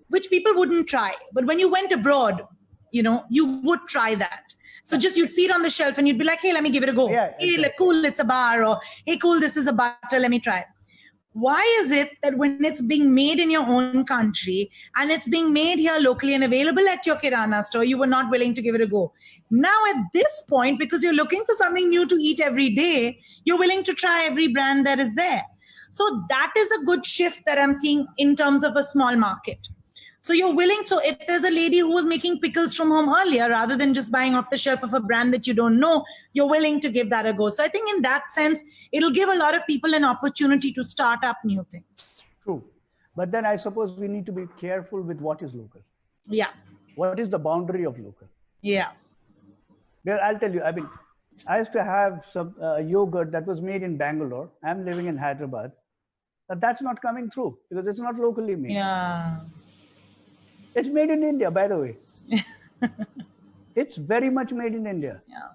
which people wouldn't try. But when you went abroad, you would try that. So just you'd see it on the shelf and you'd be like, hey, let me give it a go. Yeah, hey, like, cool, it's a bar. Or hey, cool, this is a butter, let me try it. Why is it that when it's being made in your own country and it's being made here locally and available at your kirana store, you were not willing to give it a go? Now at this point, because you're looking for something new to eat every day, you're willing to try every brand that is there. So that is a good shift that I'm seeing in terms of a small market. So you're willing, so if there's a lady who was making pickles from home earlier, rather than just buying off the shelf of a brand that you don't know, you're willing to give that a go. So I think in that sense, it'll give a lot of people an opportunity to start up new things. True. But then I suppose we need to be careful with what is local. Yeah. What is the boundary of local? Yeah. Well, I'll tell you, I used to have some yogurt that was made in Bangalore. I'm living in Hyderabad. But that's not coming through because it's not locally made. Yeah. It's made in India, by the way. It's very much made in India. Yeah.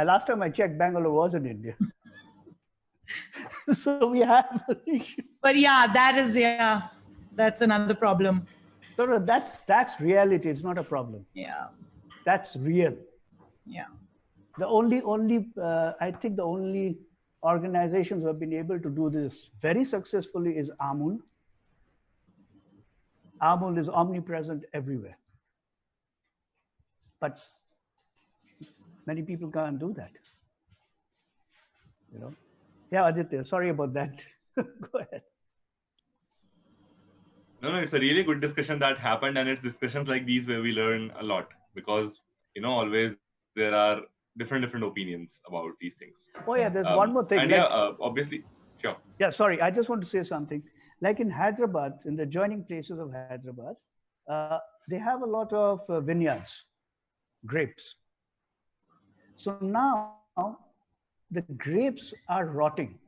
Last time I checked, Bangalore was in India. So we have an issue. But that's another problem. No, that's reality. It's not a problem. Yeah. That's real. Yeah. I think the only organizations who have been able to do this very successfully is Amul. Amul is omnipresent everywhere. But many people can't do that. Yeah, Aditya, sorry about that. Go ahead. No, it's a really good discussion that happened, and it's discussions like these where we learn a lot because, always there are different opinions about these things. Oh yeah, there's one more thing. And obviously, sure. Yeah, sorry, I just want to say something. Like in Hyderabad, in the adjoining places of Hyderabad, they have a lot of vineyards, grapes. So now the grapes are rotting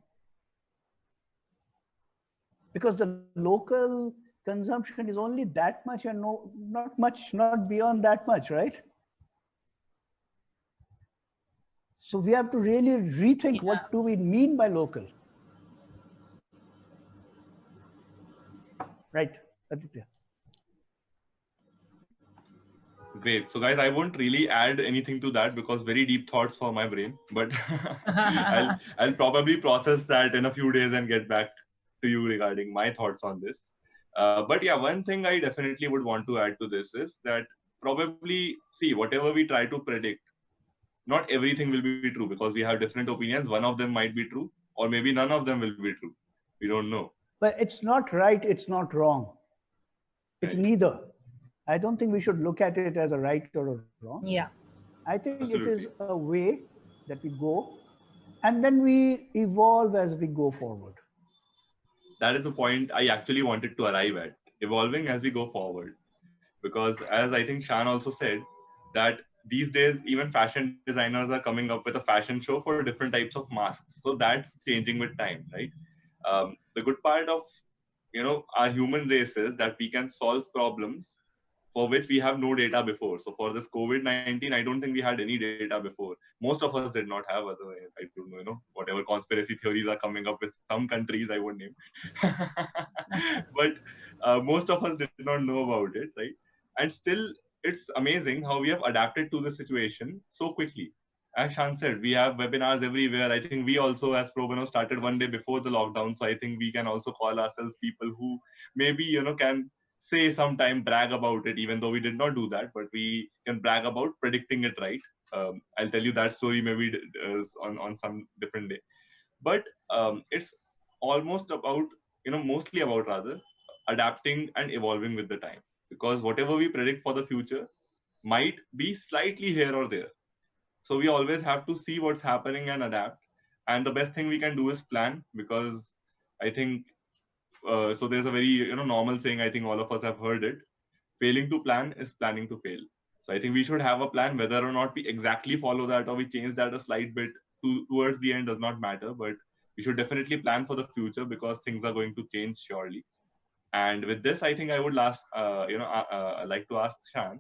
because the local consumption is only that much and not beyond that much, right? So we have to really rethink what do we mean by local. Right, Aditya. Great. So guys, I won't really add anything to that because very deep thoughts for my brain, but I'll probably process that in a few days and get back to you regarding my thoughts on this. But yeah, one thing I definitely would want to add to this is that probably, see, whatever we try to predict, not everything will be true because we have different opinions. One of them might be true, or maybe none of them will be true. We don't know. But it's not right, it's not wrong. It's Right. neither. I don't think we should look at it as a right or a wrong. Yeah. I think Absolutely. it is a way that we go and then we evolve as we go forward. That is the point I actually wanted to arrive at, evolving as we go forward. Because as I think Shaan also said, that these days even fashion designers are coming up with a fashion show for different types of masks. So that's changing with time, right? The good part of our human race is that we can solve problems for which we have no data before. So for this COVID-19, I don't think we had any data before. Most of us did not have. Otherwise, I don't know, whatever conspiracy theories are coming up with some countries, I won't name. But most of us did not know about it, right? And still, it's amazing how we have adapted to the situation so quickly. As Shaan said, we have webinars everywhere. I think we also, as ProBano, started one day before the lockdown. So I think we can also call ourselves people who maybe, can say sometime, brag about it, even though we did not do that, but we can brag about predicting it right. I'll tell you that story maybe on some different day. But it's almost about, mostly about rather adapting and evolving with the time, because whatever we predict for the future might be slightly here or there. So we always have to see what's happening and adapt. And the best thing we can do is plan, because I think so there's a very normal saying, I think all of us have heard it: failing to plan is planning to fail. So I think we should have a plan. Whether or not we exactly follow that or we change that a slight bit towards the end does not matter, but we should definitely plan for the future, because things are going to change surely. And with this, I think I would like to ask Shaan.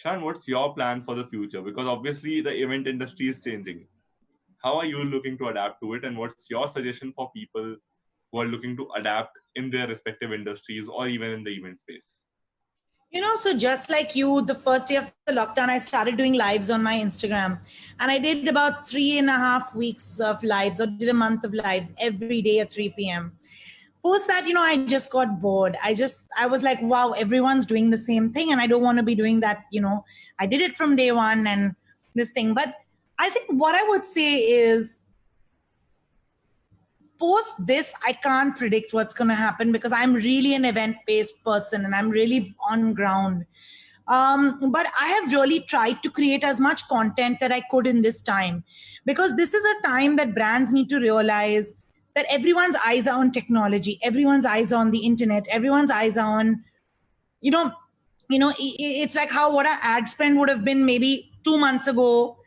Shaan, what's your plan for the future? Because obviously the event industry is changing. How are you looking to adapt to it? And what's your suggestion for people who are looking to adapt in their respective industries or even in the event space? So just like you, the first day of the lockdown, I started doing lives on my Instagram. And I did about 3.5 weeks of lives, or did a month of lives every day at 3 p.m. Post that, I just got bored. I was like, wow, everyone's doing the same thing. And I don't want to be doing that. I did it from day one and this thing. But I think what I would say is, post this, I can't predict what's going to happen, because I'm really an event-based person and I'm really on ground. But I have really tried to create as much content that I could in this time, because this is a time that brands need to realize that everyone's eyes are on technology, everyone's eyes are on the internet, everyone's eyes are on, it's like how what our ad spend would have been maybe 2 months ago.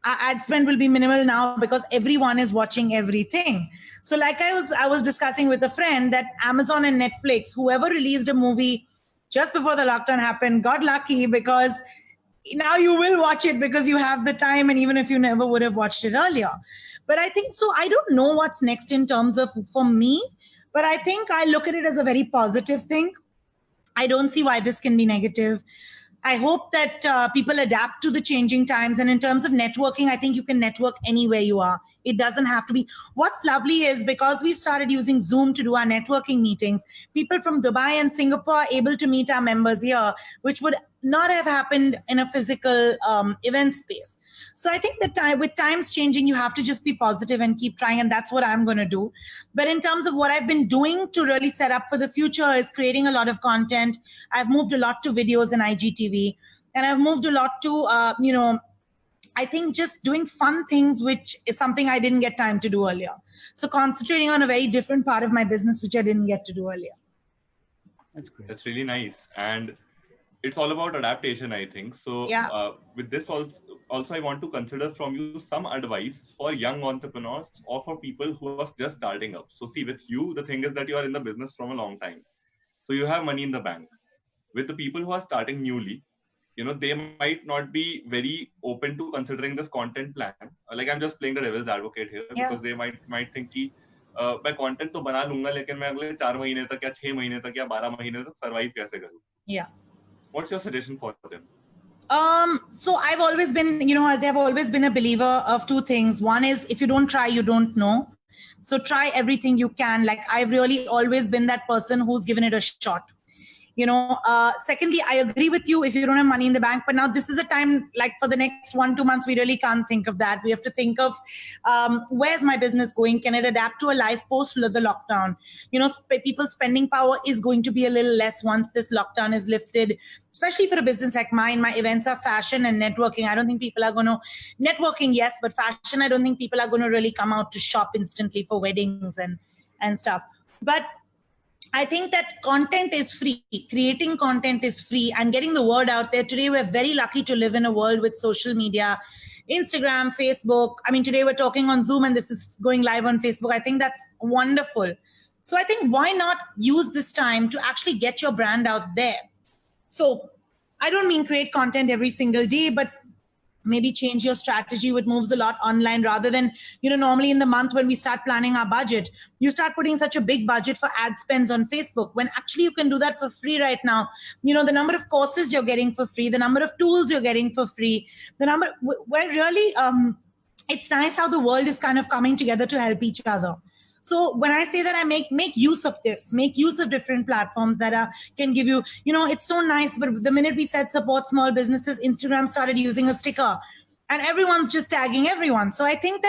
Our ad spend will be minimal now, because everyone is watching everything. So like I was discussing with a friend, that Amazon and Netflix, whoever released a movie just before the lockdown happened, got lucky, because now you will watch it because you have the time, and even if you never would have watched it earlier. But I think so. I don't know what's next in terms of for me, but I think I look at it as a very positive thing. I don't see why this can be negative. I hope that people adapt to the changing times. And in terms of networking, I think you can network anywhere you are. It doesn't have to be. What's lovely is, because we've started using Zoom to do our networking meetings, people from Dubai and Singapore are able to meet our members here, which would not have happened in a physical event space. So I think that with times changing, you have to just be positive and keep trying. And that's what I'm going to do. But in terms of what I've been doing to really set up for the future is creating a lot of content. I've moved a lot to videos and IGTV. And I've moved a lot to, I think just doing fun things, which is something I didn't get time to do earlier. So concentrating on a very different part of my business, which I didn't get to do earlier. That's great. That's really nice. And it's all about adaptation, I think. So yeah. With this also, I want to consider from you some advice for young entrepreneurs or for people who are just starting up. So see, with you, the thing is that you are in the business from a long time. So you have money in the bank. With the people who are starting newly, they might not be very open to considering this content plan. Like, I'm just playing the devil's advocate here, because they might think कि मैं content तो बना लूंगा, लेकिन मैं अगले 4 महीने तक या 6 महीने तक या 12 महीने तक survive कैसे करूं? Yeah. What's your suggestion for them? So I've always been, they've always been a believer of two things. One is, if you don't try, you don't know. So try everything you can. Like, I've really always been that person who's given it a shot. Secondly, I agree with you if you don't have money in the bank, but now this is a time, like for the next 1-2 months, we really can't think of that. We have to think of where's my business going? Can it adapt to a life post the lockdown? People's spending power is going to be a little less once this lockdown is lifted, especially for a business like mine. My events are fashion and networking. I don't think people are going to, networking, yes, but fashion, I don't think people are going to really come out to shop instantly for weddings and stuff. But I think that content is free. Creating content is free and getting the word out there. Today, we're very lucky to live in a world with social media, Instagram, Facebook. I mean, today we're talking on Zoom and this is going live on Facebook. I think that's wonderful. So I think why not use this time to actually get your brand out there? So I don't mean create content every single day, but maybe change your strategy, which moves a lot online rather than, normally in the month when we start planning our budget, you start putting such a big budget for ad spends on Facebook, when actually you can do that for free right now. The number of courses you're getting for free, the number of tools you're getting for free, where really, it's nice how the world is kind of coming together to help each other. So when I say that, I make use of this, make use of different platforms that can give you, it's so nice. But the minute we said support small businesses, Instagram started using a sticker, and everyone's just tagging everyone. So I think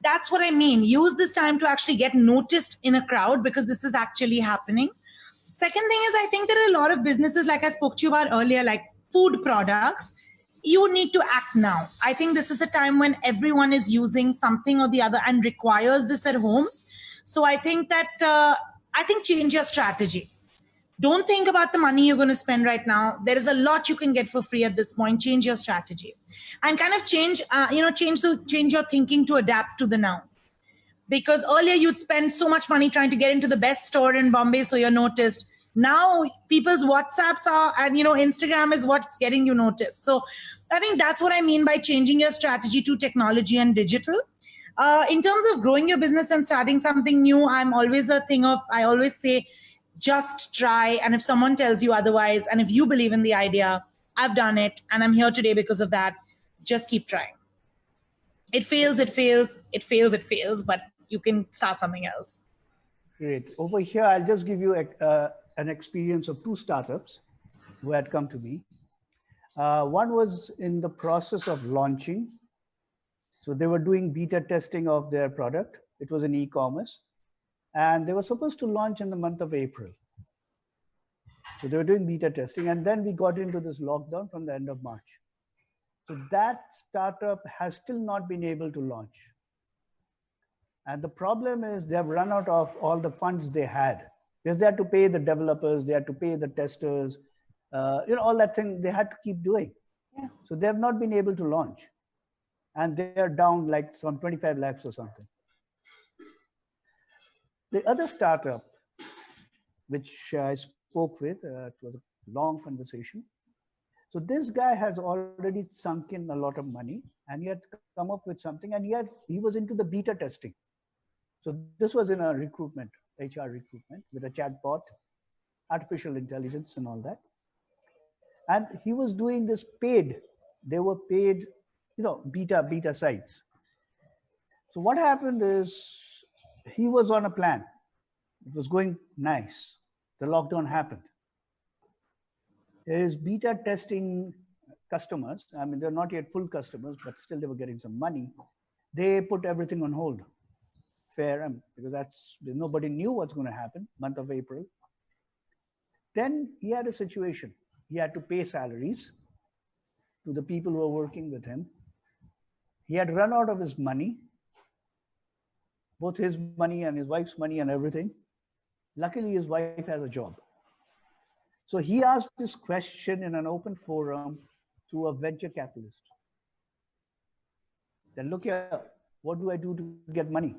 that's what I mean. Use this time to actually get noticed in a crowd, because this is actually happening. Second thing is, I think there are a lot of businesses, like I spoke to you about earlier, like food products. You need to act now. I think this is a time when everyone is using something or the other and requires this at home. So I think change your strategy. Don't think about the money you're going to spend right now. There is a lot you can get for free at this point. Change your strategy and kind of change your thinking to adapt to the now. Because earlier you'd spend so much money trying to get into the best store in Bombay so you're noticed. Now people's WhatsApps are, and Instagram is what's getting you noticed. So I think that's what I mean by changing your strategy to technology and digital. In terms of growing your business and starting something new, I always say, just try. And if someone tells you otherwise, and if you believe in the idea, I've done it and I'm here today because of that, just keep trying. It fails, but you can start something else. Great. Over here, I'll just give you an experience of two startups who had come to me. One was in the process of launching. So they were doing beta testing of their product. It was in e-commerce. And they were supposed to launch in the month of April. So they were doing beta testing. And then we got into this lockdown from the end of March. So that startup has still not been able to launch. And the problem is they've run out of all the funds they had, because they had to pay the developers, they had to pay the testers, all that thing they had to keep doing. Yeah. So they have not been able to launch. And they're down like some 25 lakhs or something. The other startup, which I spoke with, it was a long conversation. So this guy has already sunk in a lot of money, and he had come up with something, and he was into the beta testing. So this was in a recruitment, HR recruitment, with a chatbot, artificial intelligence and all that. And he was doing this paid. They were paid, beta sites. So what happened is he was on a plan. It was going nice. The lockdown happened. His beta testing customers, I mean, they're not yet full customers, but still they were getting some money. They put everything on hold. Fair, because nobody knew what's going to happen, month of April. Then he had a situation. He had to pay salaries to the people who were working with him. He had run out of his money, both his money and his wife's money and everything. Luckily, his wife has a job. So he asked this question in an open forum to a venture capitalist. Then look here, what do I do to get money?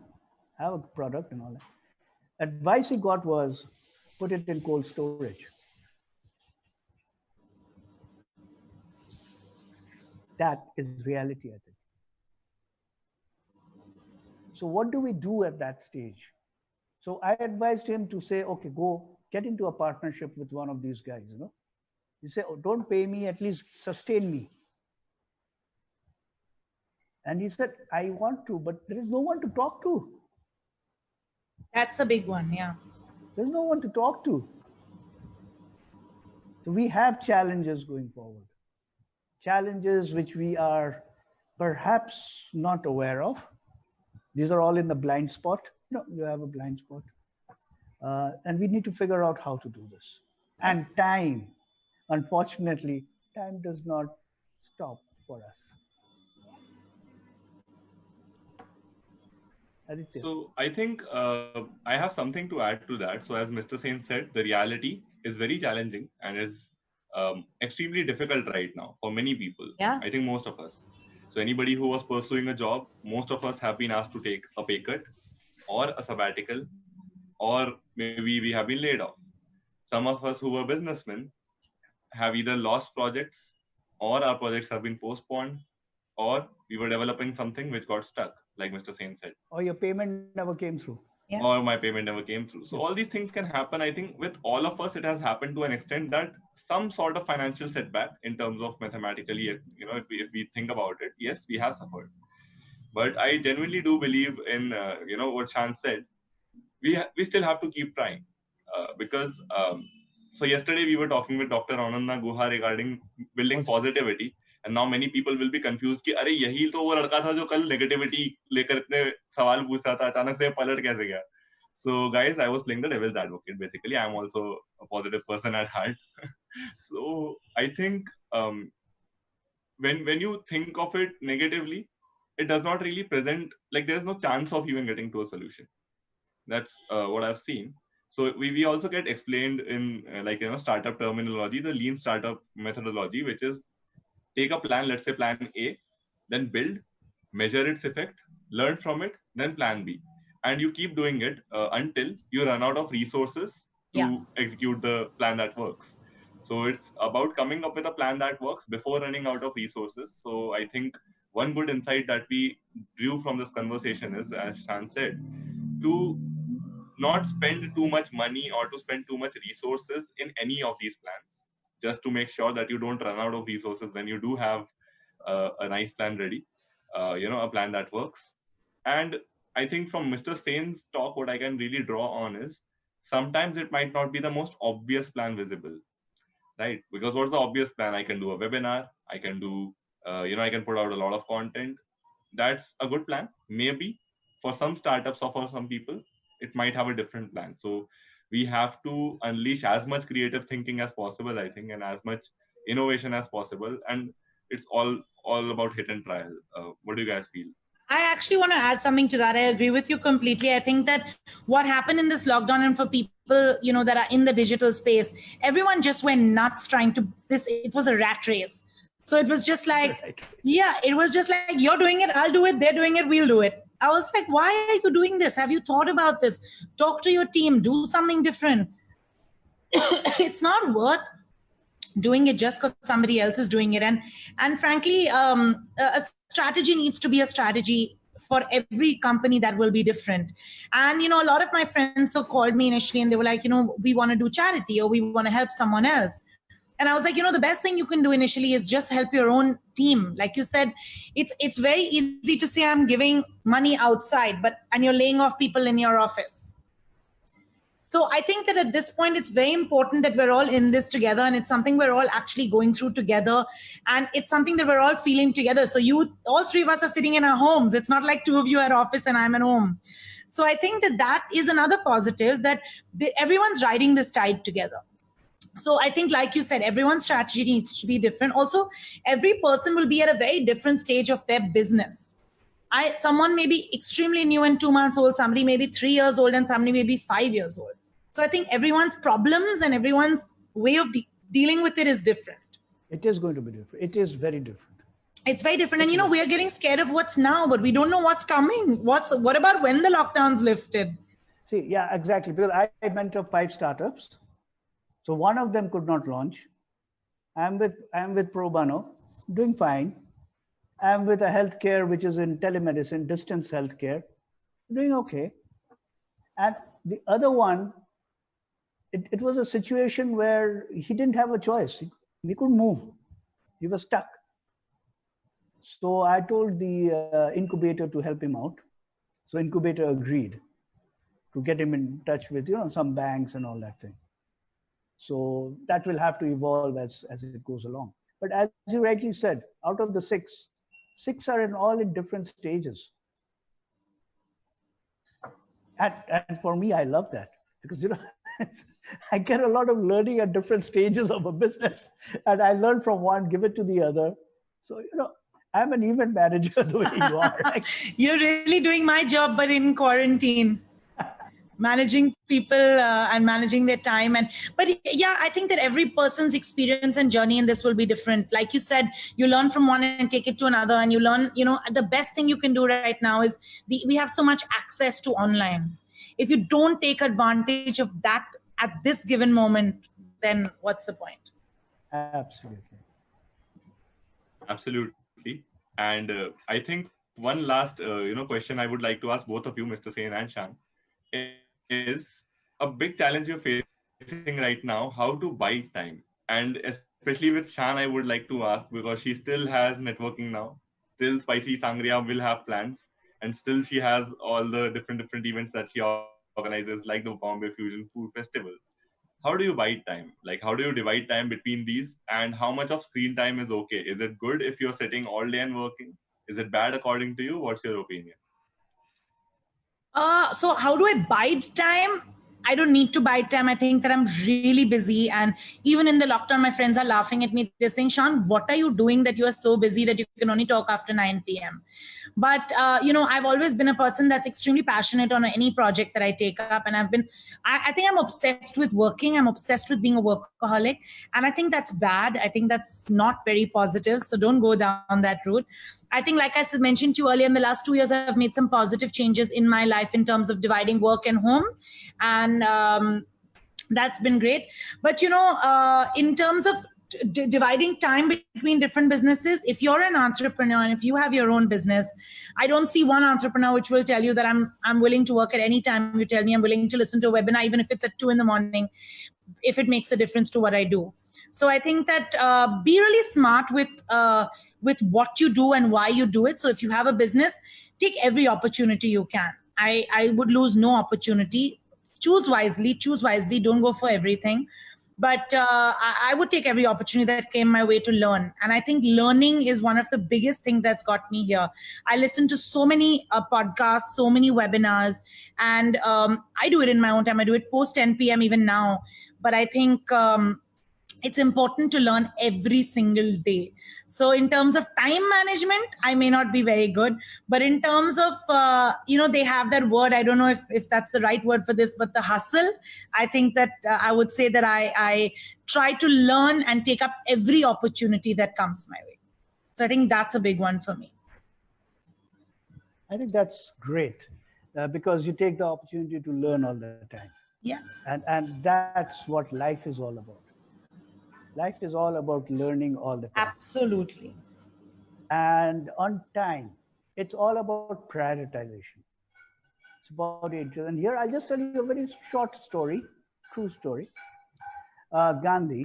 I have a product and all that. Advice he got was, put it in cold storage. That is reality, I think. So what do we do at that stage? So I advised him to say, okay, go get into a partnership with one of these guys, You say, oh, don't pay me, at least sustain me. And he said, I want to, but there is no one to talk to. That's a big one, yeah. There's no one to talk to. So we have challenges going forward. Challenges which we are perhaps not aware of. These are all in the blind spot. You have a blind spot. And we need to figure out how to do this. And time, unfortunately, time does not stop for us. So I think I have something to add to that. So as Mr. Sen said, the reality is very challenging and is extremely difficult right now for many people. Yeah. I think most of us. So anybody who was pursuing a job, most of us have been asked to take a pay cut or a sabbatical, or maybe we have been laid off. Some of us who were businessmen have either lost projects, or our projects have been postponed, or we were developing something which got stuck, like Mr. Sen said. Or your payment never came through. Yeah. Or my payment never came through. So all these things can happen. I think with all of us, it has happened to an extent that some sort of financial setback in terms of mathematically, if we think about it, yes, we have suffered. But I genuinely do believe in, what Shaan said, we still have to keep trying, because so yesterday we were talking with Dr. Ananda Guha regarding building positivity, and now many people will be confused कि अरे यही तो वो लड़का था जो कल negativity लेकर इतने सवाल पूछ रहा था, अचानक से पलट कैसे गया. So guys, I was playing the devil's advocate. Basically, I'm also a positive person at heart. So I think when you think of it negatively, it does not really present, like there's no chance of even getting to a solution. That's what I've seen. So we also get explained in startup terminology, the lean startup methodology, which is take a plan, let's say plan A, then build, measure its effect, learn from it, then plan B. And you keep doing it until you run out of resources to execute the plan that works. So it's about coming up with a plan that works before running out of resources. So I think one good insight that we drew from this conversation is, as Shaan said, to not spend too much money or to spend too much resources in any of these plans, just to make sure that you don't run out of resources when you do have a nice plan ready, a plan that works. And I think from Mr. Sain's talk, what I can really draw on is sometimes it might not be the most obvious plan visible, right? Because what's the obvious plan? I can do a webinar, I can do, I can put out a lot of content. That's a good plan. Maybe for some startups or for some people, it might have a different plan. So we have to unleash as much creative thinking as possible, I think, and as much innovation as possible. And it's all about hit and trial. What do you guys feel? I actually want to add something to that. I agree with you completely. I think that what happened in this lockdown, and for people, that are in the digital space, everyone just went nuts trying to it was a rat race. So it was just like, it was just like, you're doing it, I'll do it, they're doing it, we'll do it. I was like, why are you doing this? Have you thought about this? Talk to your team, do something different. It's not worth doing it just because somebody else is doing it. And frankly, a strategy needs to be a strategy for every company that will be different. And, a lot of my friends so called me initially and they were like, we want to do charity or we want to help someone else. And I was like, the best thing you can do initially is just help your own team. Like you said, it's very easy to say I'm giving money outside, and you're laying off people in your office. So I think that at this point, it's very important that we're all in this together, and it's something we're all actually going through together. And it's something that we're all feeling together. So all three of us are sitting in our homes. It's not like two of you are at office and I'm at home. So I think that is another positive, that everyone's riding this tide together. So I think, like you said, everyone's strategy needs to be different. Also, every person will be at a very different stage of their business. Someone may be extremely new and 2 months old, somebody may be 3 years old, and somebody may be 5 years old. So I think everyone's problems and everyone's way of dealing with it is different. It is going to be different. It is very different. It's very different. And, we are getting scared of what's now, but we don't know what's coming. What about when the lockdown's lifted? See, yeah, exactly. Because I mentor 5 startups. So one of them could not launch. I'm with ProBano, doing fine. I'm with a healthcare, which is in telemedicine, distance healthcare, doing okay. And the other one, it was a situation where he didn't have a choice. He couldn't move. He was stuck. So I told the incubator to help him out. So incubator agreed to get him in touch with, some banks and all that thing. So that will have to evolve as it goes along. But as you rightly said, out of the 6 are all in different stages. And for me, I love that because, I get a lot of learning at different stages of a business, and I learn from one, give it to the other. So, I'm an event manager the way you are. Right? You're really doing my job, but in quarantine. Managing people and managing their time. But yeah, I think that every person's experience and journey in this will be different. Like you said, you learn from one and take it to another, and you learn, the best thing you can do right now is we have so much access to online. If you don't take advantage of that at this given moment, then what's the point? Absolutely. Absolutely. And I think one last, question I would like to ask both of you, Mr. Sain and Shaan, is a big challenge you're facing right now, how to bide time. And especially with Shaan, I would like to ask, because she still has networking now, still Spicy Sangria will have plans, and still she has all the different events that she organizes. organizes like the Bombay Fusion Food Festival. How do you bide time? Like, how do you divide time between these? And how much of screen time is okay? Is it good if you're sitting all day and working? Is it bad according to you? What's your opinion? So how do I bide time? I don't need to bide time. I think that I'm really busy. And even in the lockdown, my friends are laughing at me. They're saying, Shaan, what are you doing that you are so busy that you can only talk after 9 p.m.? But, I've always been a person that's extremely passionate on any project that I take up. And I think I'm obsessed with working. I'm obsessed with being a workaholic. And I think that's bad. I think that's not very positive. So don't go down that route. I think, like I mentioned to you earlier, in the last 2 years, I've made some positive changes in my life in terms of dividing work and home. And that's been great. But, in terms of dividing time between different businesses, if you're an entrepreneur and if you have your own business, I don't see one entrepreneur which will tell you that I'm willing to work at any time. You tell me I'm willing to listen to a webinar, even if it's at 2 a.m, if it makes a difference to what I do. So I think that be really smart with what you do and why you do it. So if you have a business, take every opportunity you can. I would lose no opportunity. Choose wisely, don't go for everything. But I would take every opportunity that came my way to learn. And I think learning is one of the biggest things that's got me here. I listen to so many podcasts, so many webinars, and I do it in my own time. I do it post 10 p.m. even now. But I think it's important to learn every single day. So in terms of time management, I may not be very good, but in terms of, they have that word, I don't know if that's the right word for this, but the hustle, I think that I would say that I try to learn and take up every opportunity that comes my way. So I think that's a big one for me. I think that's great because you take the opportunity to learn all the time. Yeah. And that's what life is all about. Life is all about learning all the time. Absolutely. And on time, it's all about prioritization. It's about it. And here I'll just tell you a very short story, true story. Gandhi,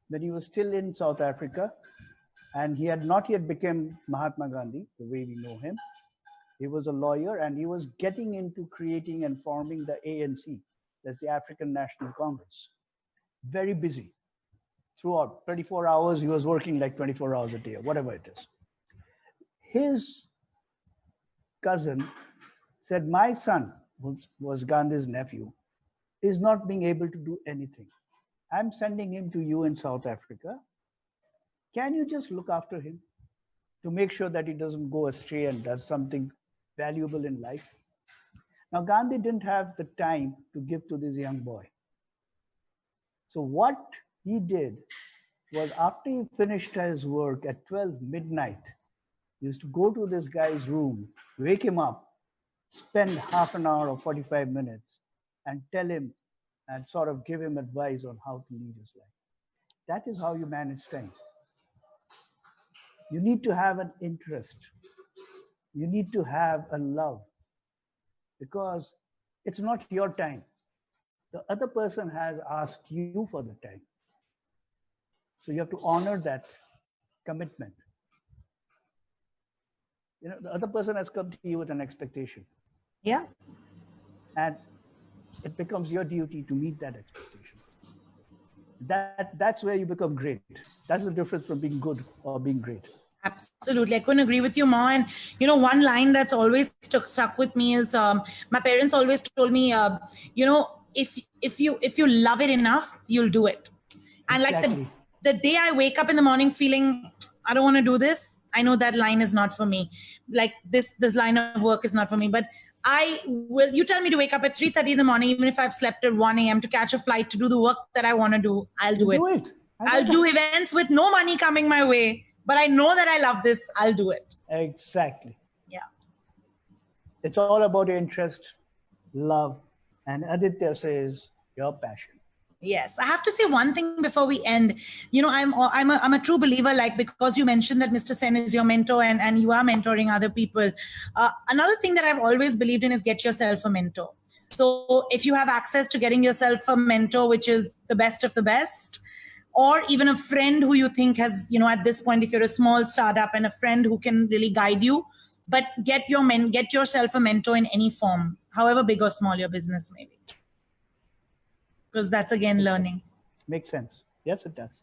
when he was still in South Africa, and he had not yet become Mahatma Gandhi, the way we know him. He was a lawyer and he was getting into creating and forming the ANC, that's the African National Congress. Very busy. Throughout 24 hours, he was working like 24 hours a day, or whatever it is. His cousin said, my son, who was Gandhi's nephew, is not being able to do anything. I'm sending him to you in South Africa. Can you just look after him to make sure that he doesn't go astray and does something valuable in life? Now, Gandhi didn't have the time to give to this young boy. So what he did was, after he finished his work at 12 midnight, he used to go to this guy's room, wake him up, spend half an hour or 45 minutes and tell him and sort of give him advice on how to lead his life. That is how you manage time. You need to have an interest. You need to have a love, because it's not your time. The other person has asked you for the time. So you have to honor that commitment. The other person has come to you with an expectation. Yeah. And it becomes your duty to meet that expectation. That's where you become great. That's the difference from being good or being great. Absolutely. I couldn't agree with you more. And, one line that's always stuck with me is my parents always told me, if you love it enough, you'll do it. And exactly. Like the day I wake up in the morning feeling, I don't want to do this, I know that line is not for me. Like this line of work is not for me. But you tell me to wake up at 3:30 in the morning, even if I've slept at 1 a.m. to catch a flight, to do the work that I want to do, I'll do it. I'll do events with no money coming my way, but I know that I love this, I'll do it. Exactly. Yeah. It's all about interest, love, and Aditya says your passion. Yes, I have to say one thing before we end. I'm a true believer, like, because you mentioned that Mr. Sen is your mentor and you are mentoring other people. Another thing that I've always believed in is get yourself a mentor. So if you have access to getting yourself a mentor, which is the best of the best, or even a friend who you think has, at this point, if you're a small startup, and a friend who can really guide you, but get yourself a mentor in any form. however big or small your business may be. Because that's again learning. Makes sense. Yes, it does.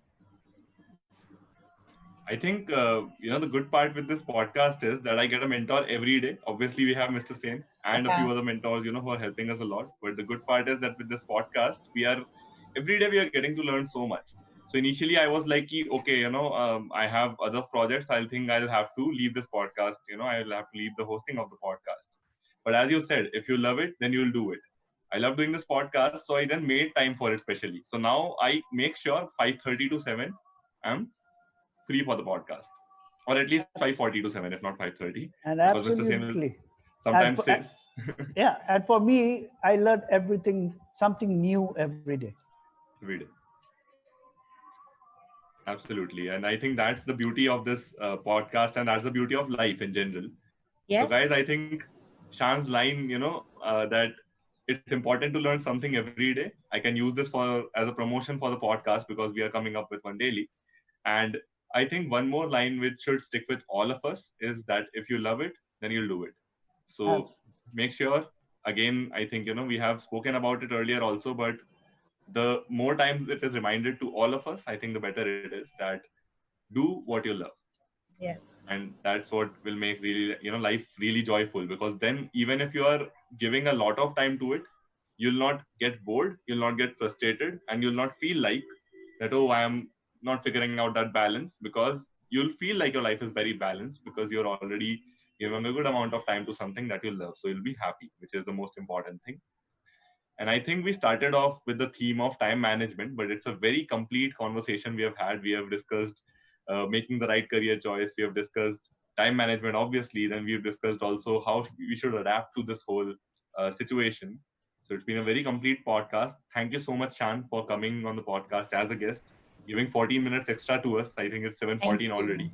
I think the good part with this podcast is that I get a mentor every day. Obviously, we have Mr. Sen and a few other mentors, who are helping us a lot. But the good part is that with this podcast, every day we are getting to learn so much. So initially, I was like, okay, I have other projects. I'll think I'll have to leave this podcast. I'll have to leave the hosting of the podcast. But as you said, if you love it, then you'll do it. I love doing this podcast, so I then made time for it specially. So now I make sure 5:30 to 7, I'm free for the podcast, or at least 5:40 to 7, if not 5:30, And because Mr. Sen will absolutely. sometimes says Yeah, and for me, I learn something new every day. every day. Absolutely, and I think that's the beauty of this podcast, and that's the beauty of life in general. So, Yes. guys, I think Shaan's line, that it's important to learn something every day. I can use this as a promotion for the podcast because we are coming up with one daily. And I think one more line which should stick with all of us is that if you love it, then you'll do it. So make sure, again, I think, we have spoken about it earlier also, but the more times it is reminded to all of us, I think the better it is that do what you love. Yes. And that's what will make really, life really joyful, because then even if you are giving a lot of time to it, you'll not get bored, you'll not get frustrated, and you'll not feel like that, oh, I am not figuring out that balance, because you'll feel like your life is very balanced because you're already giving a good amount of time to something that you love. So you'll be happy, which is the most important thing. And I think we started off with the theme of time management, but it's a very complete conversation we have had. We have discussed making the right career choice. We have discussed time management, obviously. Then we've discussed also how we should adapt to this whole situation. So it's been a very complete podcast. Thank you so much, Shaan, for coming on the podcast as a guest, giving 14 minutes extra to us. I think it's 7:14 already.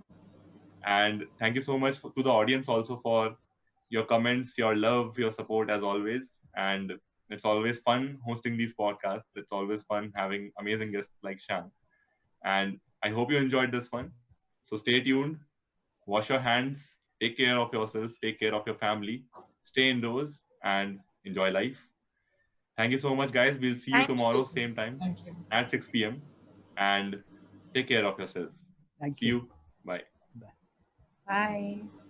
And thank you so much to the audience also for your comments, your love, your support as always. And it's always fun hosting these podcasts. It's always fun having amazing guests like Shaan. And I hope you enjoyed this one. So stay tuned, wash your hands, take care of yourself, take care of your family, stay indoors, and enjoy life. Thank you so much, guys. We'll see you tomorrow, same time at 6 p.m. And take care of yourself. Thank See you. you. Bye. Bye. Bye.